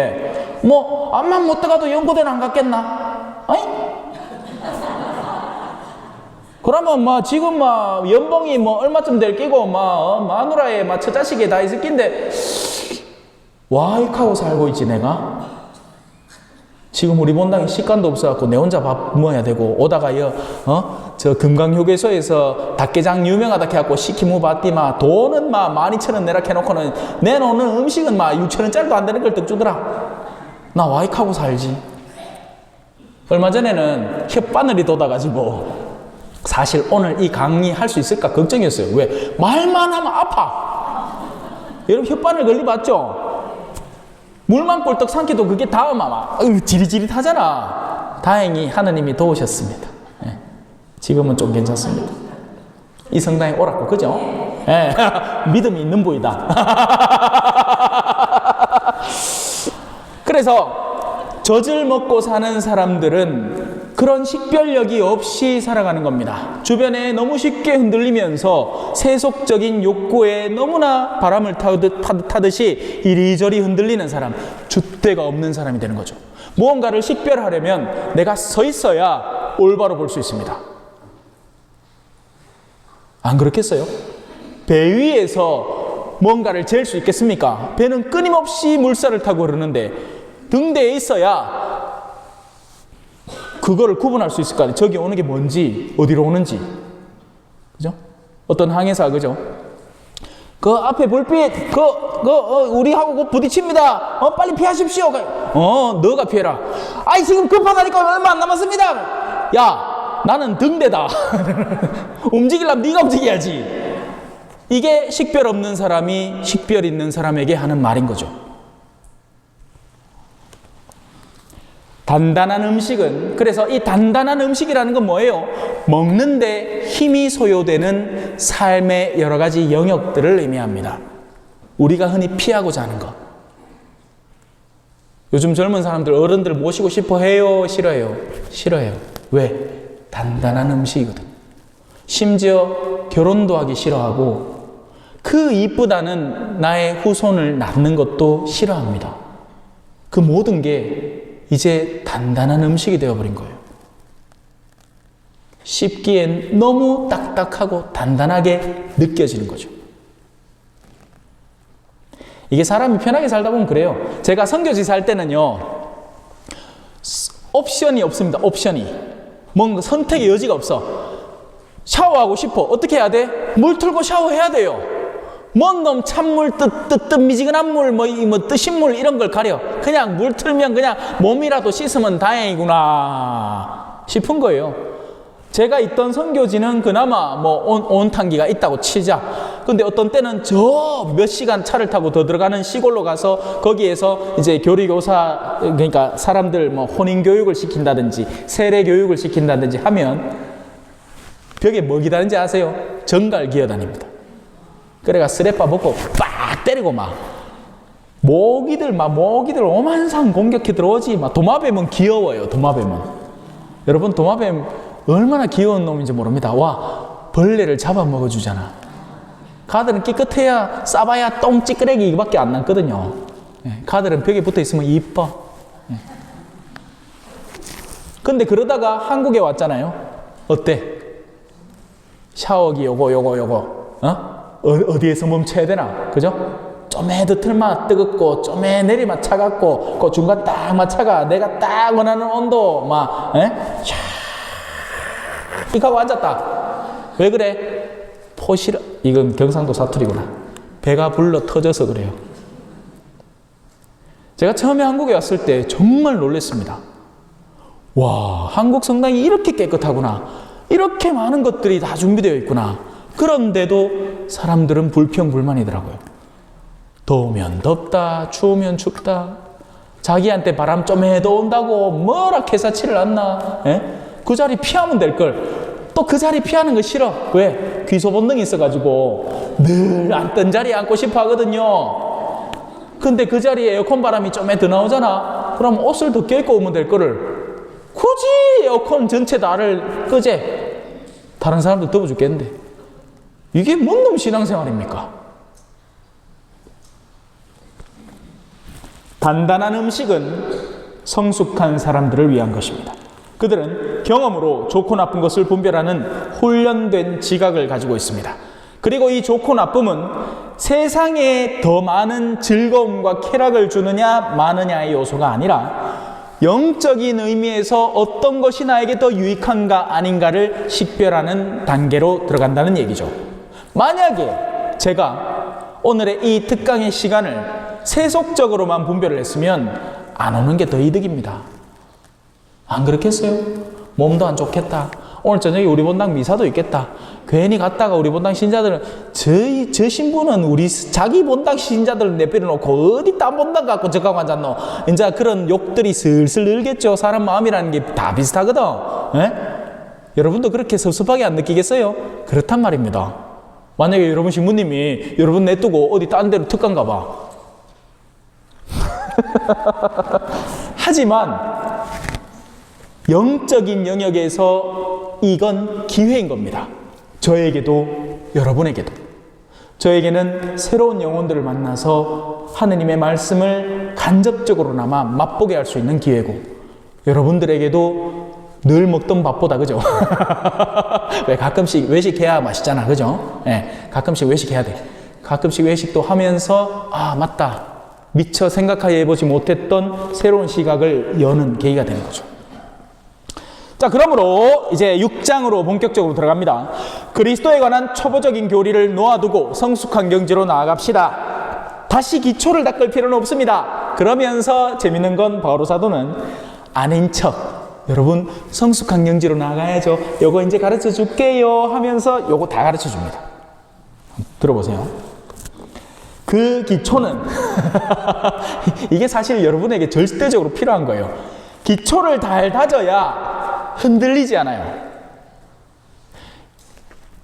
뭐 암만 못 들어가도 연고대는 안 갔겠나? 아니? 그러면 뭐 지금 뭐 연봉이 뭐 얼마쯤 될 끼고 뭐 마누라에 막 처자식이 다 있을 낀데 와익하고 살고 있지 내가? 지금 우리 본당에 식간도 없어갖고 내 혼자 밥 먹어야 되고 오다가 저 금강휴게소에서 닭게장 유명하다 해갖고 시키무 받디마 돈은 막 12,000원 내라 해놓고는 내놓는 음식은 막 6,000원짜리도 안 되는 걸 떡 주더라. 나 와익하고 살지. 얼마 전에는 혓바늘이 돋아가지고 사실 오늘 이 강의 할 수 있을까 걱정이었어요. 왜? 말만 하면 아파. 여러분 혓바늘 걸려봤죠? 물만 꼴떡 삼켜도 그게 다음 아마 지릿지릿하잖아. 다행히 하느님이 도우셨습니다. 예. 지금은 좀 괜찮습니다. 이 성당에 오라고, 그죠? 예. 믿음이 있는 보이다. 그래서 젖을 먹고 사는 사람들은 그런 식별력이 없이 살아가는 겁니다. 주변에 너무 쉽게 흔들리면서 세속적인 욕구에 너무나 바람을 타듯이 이리저리 흔들리는 사람, 줏대가 없는 사람이 되는 거죠. 무언가를 식별하려면 내가 서 있어야 올바로 볼 수 있습니다. 안 그렇겠어요? 배 위에서 뭔가를 잴 수 있겠습니까? 배는 끊임없이 물살을 타고 흐르는데 등대에 있어야 그거를 구분할 수 있을 거 아니에요. 저기 오는 게 뭔지, 어디로 오는지. 그죠? 어떤 항해사, 그죠? 그 앞에 불빛, 우리하고 부딪힙니다. 빨리 피하십시오. 너가 피해라. 아이, 지금 급하다니까 얼마 안 남았습니다. 야, 나는 등대다. 움직이려면 네가 움직여야지. 이게 식별 없는 사람이 식별 있는 사람에게 하는 말인 거죠. 단단한 음식은, 그래서 이 단단한 음식이라는 건 뭐예요? 먹는데 힘이 소요되는 삶의 여러 가지 영역들을 의미합니다. 우리가 흔히 피하고자 하는 것. 요즘 젊은 사람들 어른들 모시고 싶어 해요? 싫어해요? 싫어해요. 왜? 단단한 음식이거든. 심지어 결혼도 하기 싫어하고 그 이쁘다는 나의 후손을 낳는 것도 싫어합니다. 그 모든 게 이제 단단한 음식이 되어버린 거예요. 씹기엔 너무 딱딱하고 단단하게 느껴지는 거죠. 이게 사람이 편하게 살다 보면 그래요. 제가 선교지사 할 때는요, 옵션이 없습니다. 옵션이. 뭔가 선택의 여지가 없어. 샤워하고 싶어. 어떻게 해야 돼? 물 틀고 샤워해야 돼요. 뭔 놈 찬물, 미지근한 물, 뜨신 물 이런 걸 가려. 그냥 물 틀면 그냥 몸이라도 씻으면 다행이구나 싶은 거예요. 제가 있던 선교지는 그나마 온탕기가 있다고 치자. 근데 어떤 때는 저 몇 시간 차를 타고 더 들어가는 시골로 가서 거기에서 이제 교리교사, 그러니까 사람들 혼인교육을 시킨다든지 세례교육을 시킨다든지 하면 벽에 뭐 기다는지 아세요? 정갈 기어다닙니다. 그래가 스레빠 먹고 빡 때리고 모기들 오만상 공격해 들어오지. 도마뱀은 귀여워요. 도마뱀은. 여러분, 도마뱀 얼마나 귀여운 놈인지 모릅니다. 와, 벌레를 잡아먹어주잖아. 가들은 깨끗해야 싸봐야 똥 찌끄레기 이거밖에 안 남거든요. 가들은 벽에 붙어있으면 이뻐. 근데 그러다가 한국에 왔잖아요. 어때? 샤워기 요거 어디에서 멈춰야 되나? 그죠? 좀에 드틀마 뜨겁고 좀에 내리마 차갑고 그 중간 딱 맞춰가 내가 딱 원하는 온도 샥 하고 앉았다. 왜 그래? 포시러. 이건 경상도 사투리구나. 배가 불러 터져서 그래요. 제가 처음에 한국에 왔을 때 정말 놀랐습니다. 와, 한국 성당이 이렇게 깨끗하구나. 이렇게 많은 것들이 다 준비되어 있구나. 그런데도 사람들은 불평불만이더라고요. 더우면 덥다, 추우면 춥다. 자기한테 바람 좀에 더 온다고 뭐라 개사치를 않나. 그 자리 피하면 될 걸. 또 그 자리 피하는 거 싫어. 왜? 귀소 본능이 있어가지고 늘 앉던 자리에 앉고 싶어 하거든요. 근데 그 자리에 에어컨 바람이 좀에 더 나오잖아. 그럼 옷을 더 껴입고 오면 될 거를 굳이 에어컨 전체 다를 끄재. 다른 사람도 더워 죽겠는데. 이게 뭔 놈 신앙생활입니까? 단단한 음식은 성숙한 사람들을 위한 것입니다. 그들은 경험으로 좋고 나쁜 것을 분별하는 훈련된 지각을 가지고 있습니다. 그리고 이 좋고 나쁨은 세상에 더 많은 즐거움과 쾌락을 주느냐 마느냐의 요소가 아니라 영적인 의미에서 어떤 것이 나에게 더 유익한가 아닌가를 식별하는 단계로 들어간다는 얘기죠. 만약에 제가 오늘의 이 특강의 시간을 세속적으로만 분별을 했으면 안 오는 게 더 이득입니다. 안 그렇겠어요? 몸도 안 좋겠다. 오늘 저녁에 우리 본당 미사도 있겠다. 괜히 갔다가 우리 본당 신자들은 저 신부는 우리 자기 본당 신자들을 내버려놓고 어디 딴 본당 갖고 저가고 앉았노. 이제 그런 욕들이 슬슬 늘겠죠. 사람 마음이라는 게 다 비슷하거든. 예? 여러분도 그렇게 섭섭하게 안 느끼겠어요? 그렇단 말입니다. 만약에 여러분 신부님이 여러분 내두고 어디 딴 데로 특강 가봐. 하지만 영적인 영역에서 이건 기회인 겁니다. 저에게도 여러분에게도. 저에게는 새로운 영혼들을 만나서 하느님의 말씀을 간접적으로나마 맛보게 할 수 있는 기회고, 여러분들에게도 늘 먹던 밥보다, 그죠? 왜 가끔씩 외식해야 맛있잖아, 그죠? 네, 가끔씩 외식해야 돼. 가끔씩 외식도 하면서 아 맞다, 미처 생각하여 해보지 못했던 새로운 시각을 여는 계기가 되는 거죠. 자, 그러므로 이제 6장으로 본격적으로 들어갑니다. 그리스도에 관한 초보적인 교리를 놓아두고 성숙한 경지로 나아갑시다. 다시 기초를 닦을 필요는 없습니다. 그러면서 재밌는 건 바오로 사도는 아닌 척, 여러분 성숙한 경지로 나가야죠, 요거 이제 가르쳐 줄게요 하면서 요거 다 가르쳐 줍니다. 들어보세요. 그 기초는 이게 사실 여러분에게 절대적으로 필요한 거예요. 기초를 잘 다져야 흔들리지 않아요.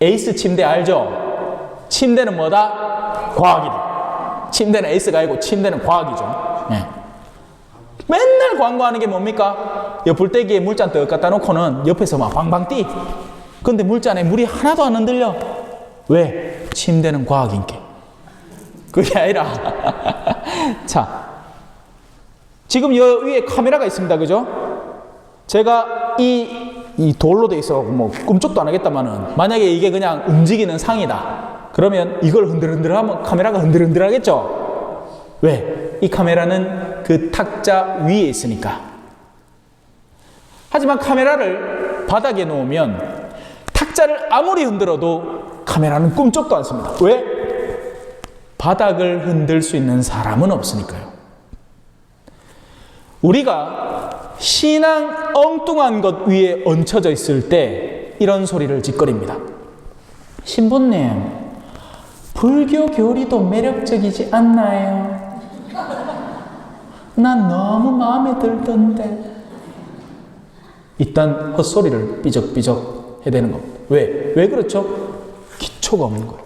에이스 침대 알죠? 침대는 뭐다? 과학이다. 침대는 에이스가 아니고 침대는 과학이죠. 네. 맨날 광고하는 게 뭡니까? 옆불떼기에 물잔 떡 갖다 놓고는 옆에서 막 방방 뛰. 근데 물잔에 물이 하나도 안 흔들려. 왜? 침대는 과학인게. 그게 아니라 자, 지금 여 위에 카메라가 있습니다, 그죠? 제가 이 돌로 돼 있어 뭐 꿈쩍도 안 하겠다마는, 만약에 이게 그냥 움직이는 상이다 그러면 이걸 흔들흔들하면 카메라가 흔들흔들하겠죠. 왜? 이 카메라는 그 탁자 위에 있으니까. 하지만 카메라를 바닥에 놓으면 탁자를 아무리 흔들어도 카메라는 꿈쩍도 않습니다. 왜? 바닥을 흔들 수 있는 사람은 없으니까요. 우리가 신앙 엉뚱한 것 위에 얹혀져 있을 때 이런 소리를 짓거립니다. 신부님, 불교 교리도 매력적이지 않나요? 난 너무 마음에 들던데. 일단 헛소리를 삐적삐적 해대는 겁니다. 왜 그렇죠? 기초가 없는 거예요.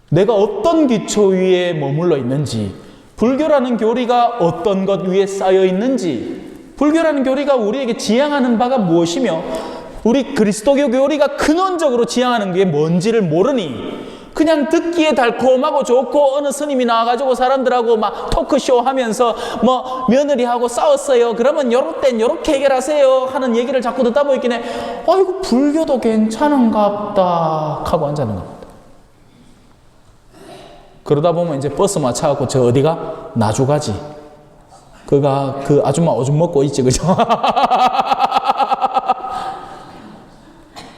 내가 어떤 기초 위에 머물러 있는지, 불교라는 교리가 어떤 것 위에 쌓여 있는지, 불교라는 교리가 우리에게 지향하는 바가 무엇이며 우리 그리스도교 교리가 근원적으로 지향하는 게 뭔지를 모르니 그냥 듣기에 달콤하고 좋고 어느 스님이 나와가지고 사람들하고 막 토크쇼 하면서 뭐 며느리하고 싸웠어요, 그러면 요럴 땐 요렇게 해결하세요 하는 얘기를 자꾸 듣다 보이긴 해. 아이고 불교도 괜찮은갑다 하고 앉아있는 겁니다. 그러다 보면 이제 버스 맞춰갖고 저 어디가? 나주 가지. 그가 그 아줌마 오줌 먹고 있지, 그죠?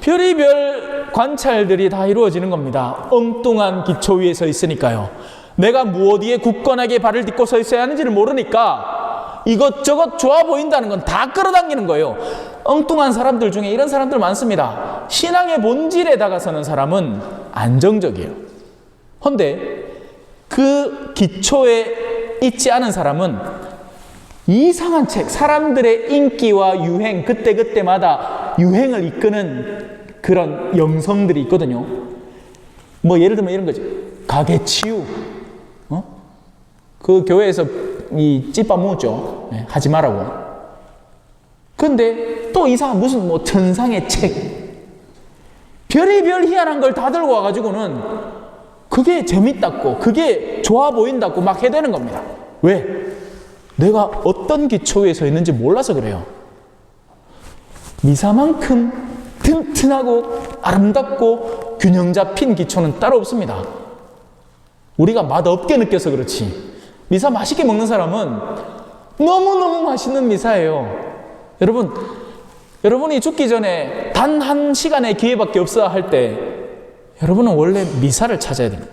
별의별 관찰들이 다 이루어지는 겁니다. 엉뚱한 기초 위에 서 있으니까요. 내가 무엇 위에 굳건하게 발을 딛고 서 있어야 하는지를 모르니까 이것저것 좋아 보인다는 건 다 끌어당기는 거예요. 엉뚱한 사람들 중에 이런 사람들 많습니다. 신앙의 본질에 다가서는 사람은 안정적이에요. 그런데 그 기초에 있지 않은 사람은 이상한 책, 사람들의 인기와 유행, 그때그때마다 유행을 이끄는 그런 영성들이 있거든요. 뭐 예를 들면 이런 거지. 가게 치유. 그 교회에서 이 찐밥 먹었죠. 네, 하지 말라고. 근데 또 이상한 무슨 뭐 천상의 책. 별의별 희한한 걸 다 들고 와가지고는 그게 재밌다고, 그게 좋아 보인다고 막 해대는 겁니다. 왜? 내가 어떤 기초 위에 서 있는지 몰라서 그래요. 미사만큼 튼튼하고 아름답고 균형 잡힌 기초는 따로 없습니다. 우리가 맛없게 느껴서 그렇지, 미사 맛있게 먹는 사람은 너무너무 맛있는 미사예요. 여러분이 죽기 전에 단 한 시간의 기회밖에 없어 할 때 여러분은 원래 미사를 찾아야 됩니다.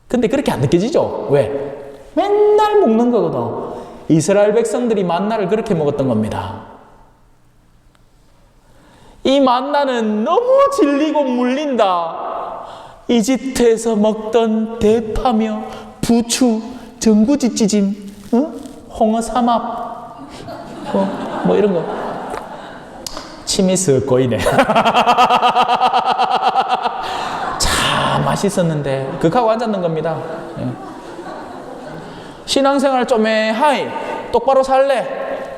근데 그렇게 안 느껴지죠? 왜? 맨날 먹는 거거든. 이스라엘 백성들이 만나를 그렇게 먹었던 겁니다. 이 만나는 너무 질리고 물린다. 이집트에서 먹던 대파며 부추, 전구지찌짐, 홍어 삼합, 뭐 이런 거. 침이 쓱 고이네. 참 맛있었는데 극하고 앉았는 겁니다. 예. 신앙생활 좀 해. 하이 똑바로 살래.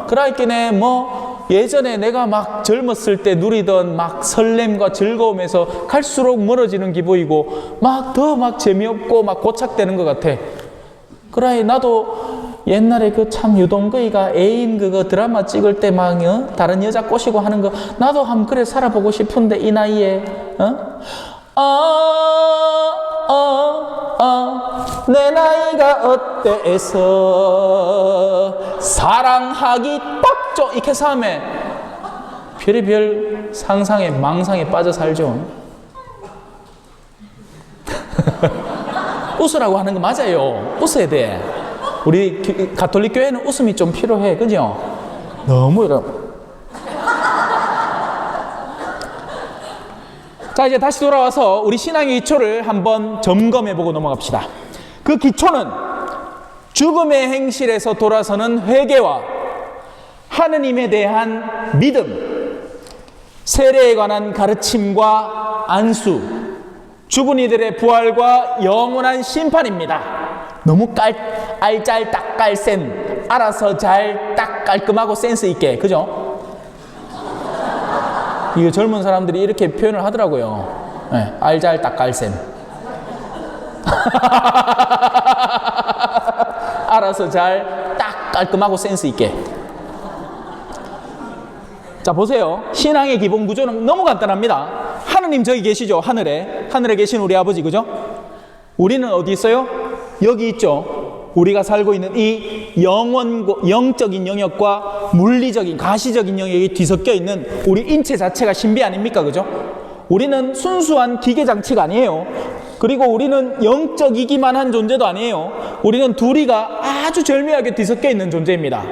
그라이끼네 뭐 예전에 내가 막 젊었을 때 누리던 막 설렘과 즐거움에서 갈수록 멀어지는 기분이고 막 더 막 재미없고 막 고착되는 것 같아. 그래 나도 옛날에 그 참 유동거이가 애인 그거 드라마 찍을 때 막 다른 여자 꼬시고 하는 거 나도 한번 그래 살아보고 싶은데 이 나이에 내 나이가 어때서 사랑하기 딱 좋 이렇게 삶에 별의별 상상에 망상에 빠져 살죠. 웃으라고 하는 거 맞아요. 웃어야 돼. 우리 가톨릭 교회는 웃음이 좀 필요해. 그죠? 너무 이런. 자, 이제 다시 돌아와서 우리 신앙의 기초를 한번 점검해보고 넘어갑시다. 그 기초는 죽음의 행실에서 돌아서는 회개와 하느님에 대한 믿음, 세례에 관한 가르침과 안수, 죽은 이들의 부활과 영원한 심판입니다. 너무 알잘딱깔센, 알아서 잘 딱 깔끔하고 센스 있게, 그죠? 이거 젊은 사람들이 이렇게 표현을 하더라고요. 네, 알잘딱깔센. 알아서 잘 딱 깔끔하고 센스 있게. 자, 보세요. 신앙의 기본 구조는 너무 간단합니다. 하느님 저기 계시죠? 하늘에 계신 우리 아버지, 그죠? 우리는 어디 있어요? 여기 있죠. 우리가 살고 있는 이 영적인 영역과 물리적인 가시적인 영역이 뒤섞여 있는 우리 인체 자체가 신비 아닙니까? 그죠? 우리는 순수한 기계 장치가 아니에요. 그리고 우리는 영적이기만 한 존재도 아니에요. 우리는 둘이가 아주 절묘하게 뒤섞여 있는 존재입니다.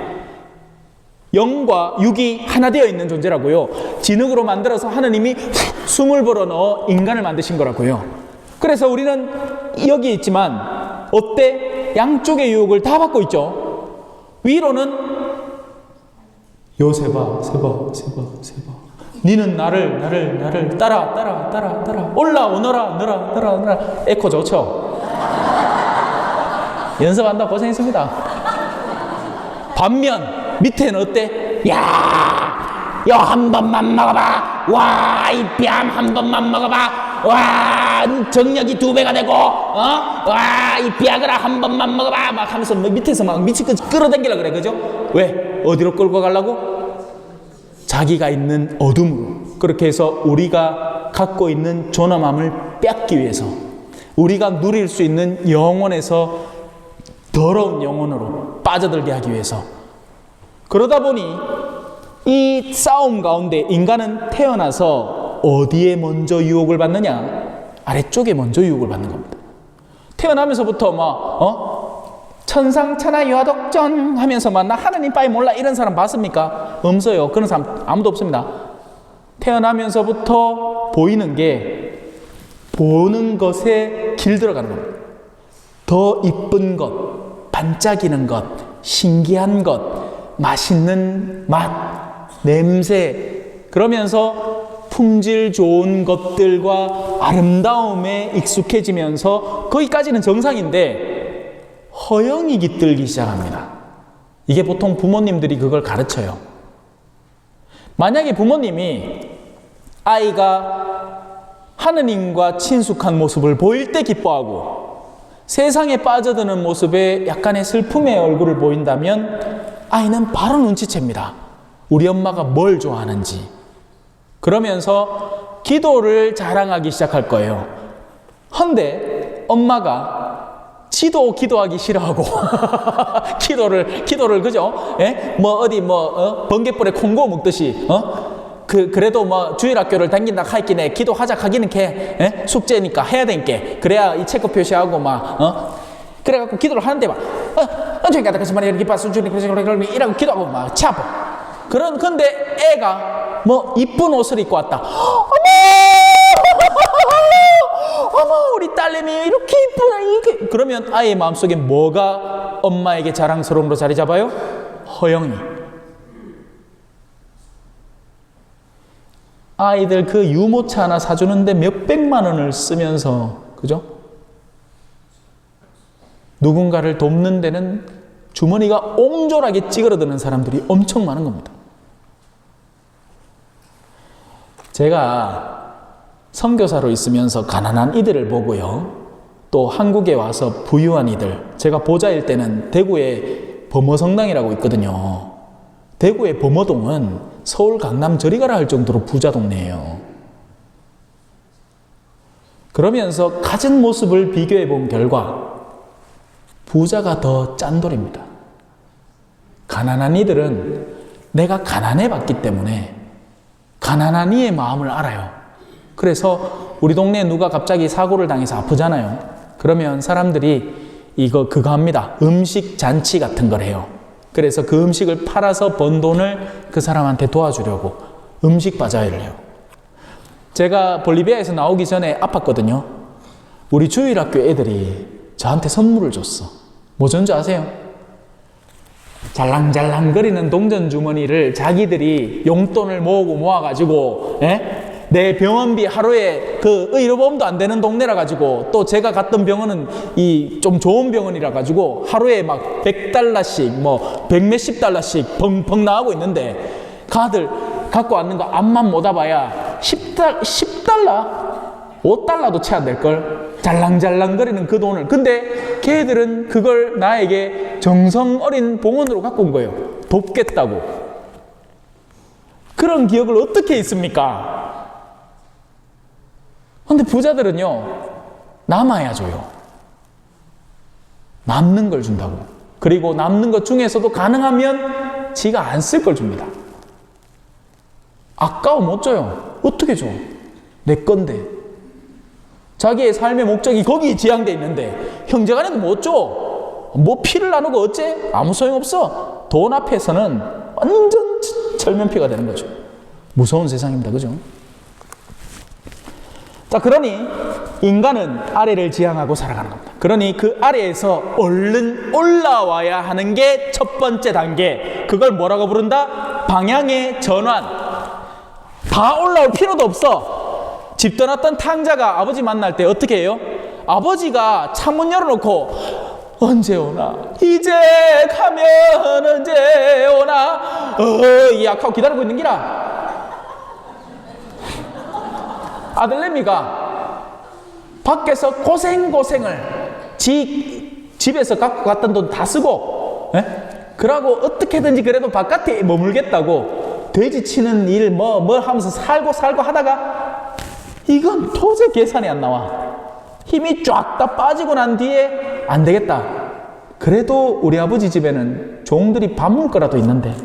영과 육이 하나 되어 있는 존재라고요. 진흙으로 만들어서 하느님이 숨을 불어넣어 인간을 만드신 거라고요. 그래서 우리는 여기 있지만 어때? 양쪽의 유혹을 다 받고 있죠. 위로는 요세바 세바 니는 나를 따라 올라오너라 에코 좋죠. 연습한다 고생했습니다. 반면 밑에는 어때? 야 한 번만 먹어봐. 와, 이 뺨 한 번만 먹어봐. 와, 정력이 2배가 되고, 와, 이 비아그라 한 번만 먹어봐. 막 하면서 밑에서 막 미치껏 끌어당기려고 그래, 그죠? 왜? 어디로 끌고 가려고? 자기가 있는 어둠으로. 그렇게 해서 우리가 갖고 있는 존엄함을 뺏기 위해서, 우리가 누릴 수 있는 영혼에서 더러운 영혼으로 빠져들게 하기 위해서. 그러다 보니 이 싸움 가운데 인간은 태어나서 어디에 먼저 유혹을 받느냐? 아래쪽에 먼저 유혹을 받는 겁니다. 태어나면서부터 천상천하 유아독전 하면서 나 하느님 빠이 몰라 이런 사람 봤습니까? 없어요. 그런 사람 아무도 없습니다. 태어나면서부터 보이는 것에 길들어가는 겁니다. 더 이쁜 것, 반짝이는 것, 신기한 것, 맛있는 맛, 냄새, 그러면서 품질 좋은 것들과 아름다움에 익숙해지면서 거기까지는 정상인데 허영이 깃들기 시작합니다. 이게 보통 부모님들이 그걸 가르쳐요. 만약에 부모님이 아이가 하느님과 친숙한 모습을 보일 때 기뻐하고 세상에 빠져드는 모습에 약간의 슬픔의 얼굴을 보인다면 아이는 바로 눈치챕니다. 우리 엄마가 뭘 좋아하는지. 그러면서 기도를 자랑하기 시작할 거예요. 헌데 엄마가 지도 기도하기 싫어하고 기도를 그죠? 예? 번갯불에 콩고 먹듯이 그래도 주일학교를 다닌다 하기네 기도하자 하기는 게 숙제니까 해야 되니까 그래야 이 체크 표시하고 그래갖고 기도를 하는데 저기가 그래서 말이야 이렇게 봐서 주님 그래서 이라고 기도하고 차고 근데 애가 뭐 이쁜 옷을 입고 왔다. 어머, 우리 딸내미 이렇게 이쁘다. 이게 그러면 아이의 마음속에 뭐가 엄마에게 자랑스러움으로 자리 잡아요? 허영이. 아이들 그 유모차 하나 사주는데 몇백만 원을 쓰면서, 그죠? 누군가를 돕는 데는 주머니가 옹졸하게 찌그러드는 사람들이 엄청 많은 겁니다. 제가 선교사로 있으면서 가난한 이들을 보고요, 또 한국에 와서 부유한 이들, 제가 보자일 때는 대구에 범어성당이라고 있거든요. 대구의 범어동은 서울 강남 저리 가라 할 정도로 부자 동네예요. 그러면서 가진 모습을 비교해 본 결과 부자가 더 짠돌입니다. 가난한 이들은 내가 가난해 봤기 때문에 가난한 이의 마음을 알아요. 그래서 우리 동네에 누가 갑자기 사고를 당해서 아프잖아요. 그러면 사람들이 그거 합니다. 음식 잔치 같은 걸 해요. 그래서 그 음식을 팔아서 번 돈을 그 사람한테 도와주려고 음식 바자회를 해요. 제가 볼리비아에서 나오기 전에 아팠거든요. 우리 주일학교 애들이 저한테 선물을 줬어. 뭐 줬는지 아세요? 잘랑잘랑거리는 동전 주머니를 자기들이 용돈을 모아가지고, 내 병원비 하루에 그 의료보험도 안 되는 동네라 가지고, 또 제가 갔던 병원은 이 좀 좋은 병원이라 가지고 하루에 막 100달러씩 뭐 100몇십 달러씩 펑펑 나가고 있는데, 가들 갖고 왔는 거 암만 못 와봐야 10달러? 5달러도 채 안 될걸? 잘랑잘랑거리는 그 돈을. 근데 걔들은 그걸 나에게 정성 어린 봉헌으로 갖고 온 거예요. 돕겠다고. 그런 기억을 어떻게 있습니까? 근데 부자들은요, 남아야 줘요. 남는 걸 준다고. 그리고 남는 것 중에서도 가능하면 지가 안 쓸 걸 줍니다. 아까워 못 줘요. 어떻게 줘? 내 건데. 자기의 삶의 목적이 거기 지향되어 있는데 형제간에도 못 줘. 뭐 피를 나누고 어째? 아무 소용없어. 돈 앞에서는 완전 철면피가 되는 거죠. 무서운 세상입니다. 그죠? 자, 그러니 인간은 아래를 지향하고 살아가는 겁니다. 그러니 그 아래에서 얼른 올라와야 하는 게 첫 번째 단계. 그걸 뭐라고 부른다? 방향의 전환. 다 올라올 필요도 없어. 집 떠났던 탕자가 아버지 만날 때 어떻게 해요? 아버지가 창문 열어놓고 언제 오나? 이제 가면 언제 오나? 약하고 기다리고 있는 기라. 아들내미가 밖에서 고생을 집에서 갖고 갔던 돈 다 쓰고, 그러고 어떻게든지 그래도 바깥에 머물겠다고 돼지 치는 일 뭐 하면서 살고 하다가 이건 도저히 계산이 안 나와. 힘이 쫙 다 빠지고 난 뒤에 안 되겠다. 그래도 우리 아버지 집에는 종들이 밥 먹을 거라도 있는데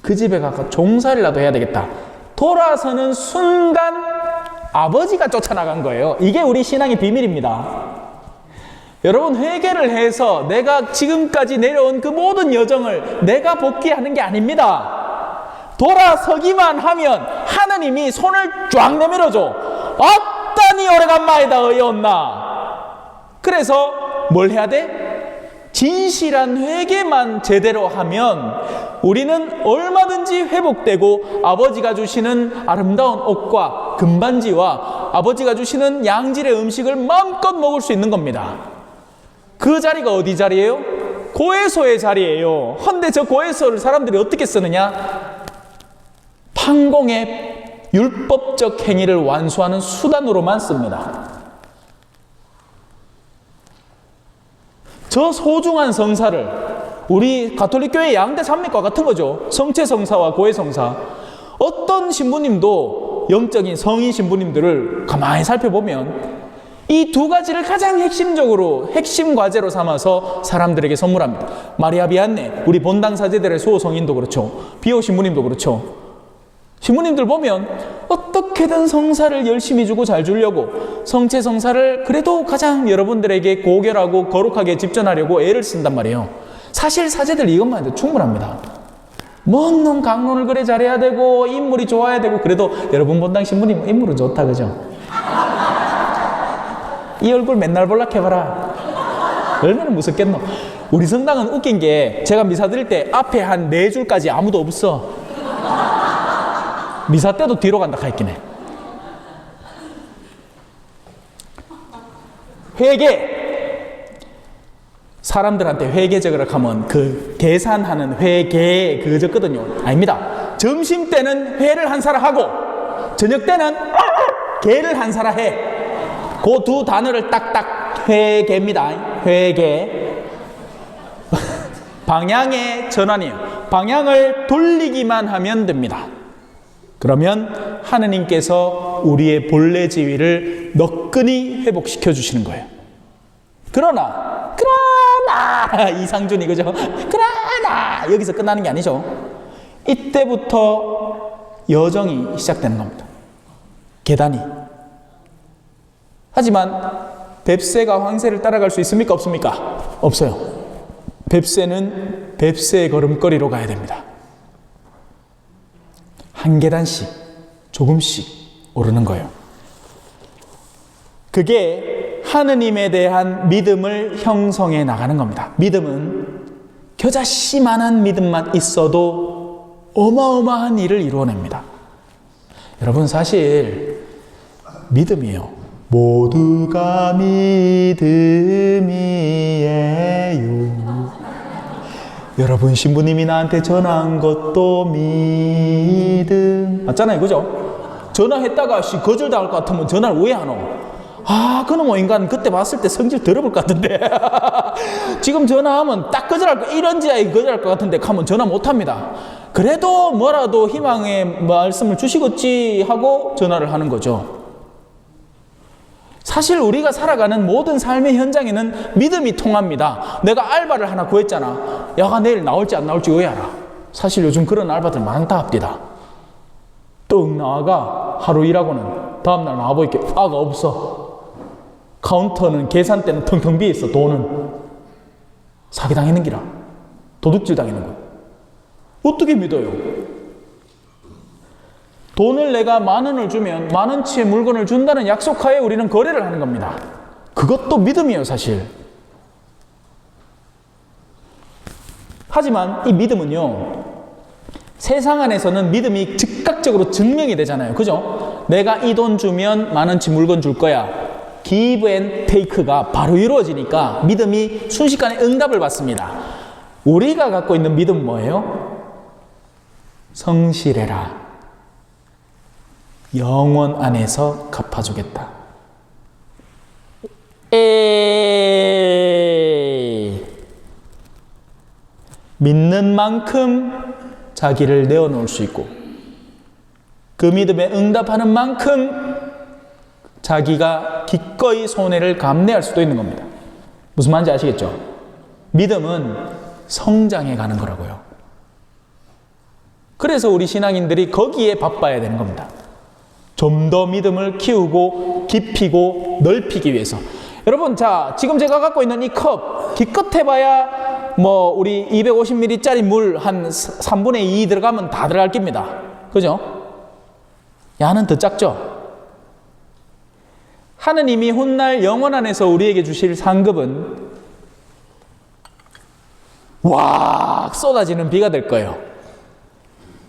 그 집에 가서 종살이라도 해야 되겠다. 돌아서는 순간 아버지가 쫓아나간 거예요. 이게 우리 신앙의 비밀입니다. 여러분, 회개를 해서 내가 지금까지 내려온 그 모든 여정을 내가 복귀하는 게 아닙니다. 돌아서기만 하면 하느님이 손을 쫙 내밀어줘. 어떠니 오래간만이다 어이없나. 그래서 뭘 해야 돼? 진실한 회개만 제대로 하면 우리는 얼마든지 회복되고 아버지가 주시는 아름다운 옷과 금반지와 아버지가 주시는 양질의 음식을 마음껏 먹을 수 있는 겁니다. 그 자리가 어디 자리예요? 고해소의 자리예요. 헌데 저 고해소를 사람들이 어떻게 쓰느냐? 판공의 율법적 행위를 완수하는 수단으로만 씁니다. 저 소중한 성사를 우리 가톨릭 교회 양대 산맥과 같은 거죠. 성체 성사와 고해 성사. 어떤 신부님도 영적인 성인 신부님들을 가만히 살펴보면 이 두 가지를 가장 핵심적으로 핵심 과제로 삼아서 사람들에게 선물합니다. 마리아 비안네, 우리 본당 사제들의 수호 성인도 그렇죠. 비오 신부님도 그렇죠. 신부님들 보면 어떻게든 성사를 열심히 주고 잘 주려고 성체 성사를 그래도 가장 여러분들에게 고결하고 거룩하게 집전하려고 애를 쓴단 말이에요. 사실 사제들 이것만 해도 충분합니다. 뭔 놈 강론을 그래 잘해야 되고 인물이 좋아야 되고. 그래도 여러분 본당 신부님 인물은 좋다, 그죠? 이 얼굴 맨날 볼락해봐라. 얼마나 무섭겠노. 우리 성당은 웃긴 게 제가 미사 드릴 때 앞에 한 4줄까지 아무도 없어. 미사 때도 뒤로 간다 하였긴 해. 회계. 사람들한테 회계 적으라 하면 그 계산하는 회계 그거 적거든요. 아닙니다. 점심 때는 회를 한 사람 하고 저녁 때는 개를 한 사람 해. 그 두 단어를 딱딱 회계입니다. 회계. 방향의 전환이에요. 방향을 돌리기만 하면 됩니다. 그러면 하느님께서 우리의 본래 지위를 너끈히 회복시켜 주시는 거예요. 그러나 이상준이, 그죠? 그러나 여기서 끝나는 게 아니죠. 이때부터 여정이 시작되는 겁니다. 계단이. 하지만 뱁새가 황새를 따라갈 수 있습니까? 없습니까? 없어요. 뱁새는 뱁새의 걸음걸이로 가야 됩니다. 한 계단씩 조금씩 오르는 거예요. 그게 하느님에 대한 믿음을 형성해 나가는 겁니다. 믿음은 겨자씨만한 믿음만 있어도 어마어마한 일을 이루어냅니다. 여러분, 사실 믿음이에요. 모두가 믿음이에요. 여러분, 신부님이 나한테 전화한 것도 믿음. 맞잖아요, 그죠? 전화했다가 거절당할 것 같으면 전화를 왜 하노? 그놈의 인간 그때 봤을 때 성질 들어볼 것 같은데. 지금 전화하면 딱 거절할 거, 이런지야 거절할 것 같은데 가면 전화 못 합니다. 그래도 뭐라도 희망의 말씀을 주시겠지 하고 전화를 하는 거죠. 사실 우리가 살아가는 모든 삶의 현장에는 믿음이 통합니다. 내가 알바를 하나 구했잖아. 야가 내일 나올지 안 나올지 왜 알아? 사실 요즘 그런 알바들 많다 합디다. 떡 나와가 하루 일하고는 다음날 나와보니까 아가 없어. 카운터는 계산대는 텅텅 비어있어. 돈은 사기당했는 기라. 도둑질 당했는 거야. 어떻게 믿어요? 돈을 내가 10,000원을 주면 10,000원치의 물건을 준다는 약속하에 우리는 거래를 하는 겁니다. 그것도 믿음이에요, 사실. 하지만 이 믿음은요, 세상 안에서는 믿음이 즉각적으로 증명이 되잖아요. 그죠? 내가 이 돈 주면 10,000원치 물건 줄 거야. give and take가 바로 이루어지니까 믿음이 순식간에 응답을 받습니다. 우리가 갖고 있는 믿음은 뭐예요? 성실해라. 영원 안에서 갚아주겠다. 믿는 만큼 자기를 내어놓을 수 있고 그 믿음에 응답하는 만큼 자기가 기꺼이 손해를 감내할 수도 있는 겁니다. 무슨 말인지 아시겠죠? 믿음은 성장해 가는 거라고요. 그래서 우리 신앙인들이 거기에 바빠야 되는 겁니다. 좀 더 믿음을 키우고 깊이고 넓히기 위해서. 여러분, 자, 지금 제가 갖고 있는 이 컵, 기껏 해봐야 우리 250ml짜리 물 한 3분의 2 들어가면 다 들어갈 겁니다. 그죠? 야는 더 작죠? 하느님이 훗날 영원 안에서 우리에게 주실 상급은 왁 쏟아지는 비가 될 거예요.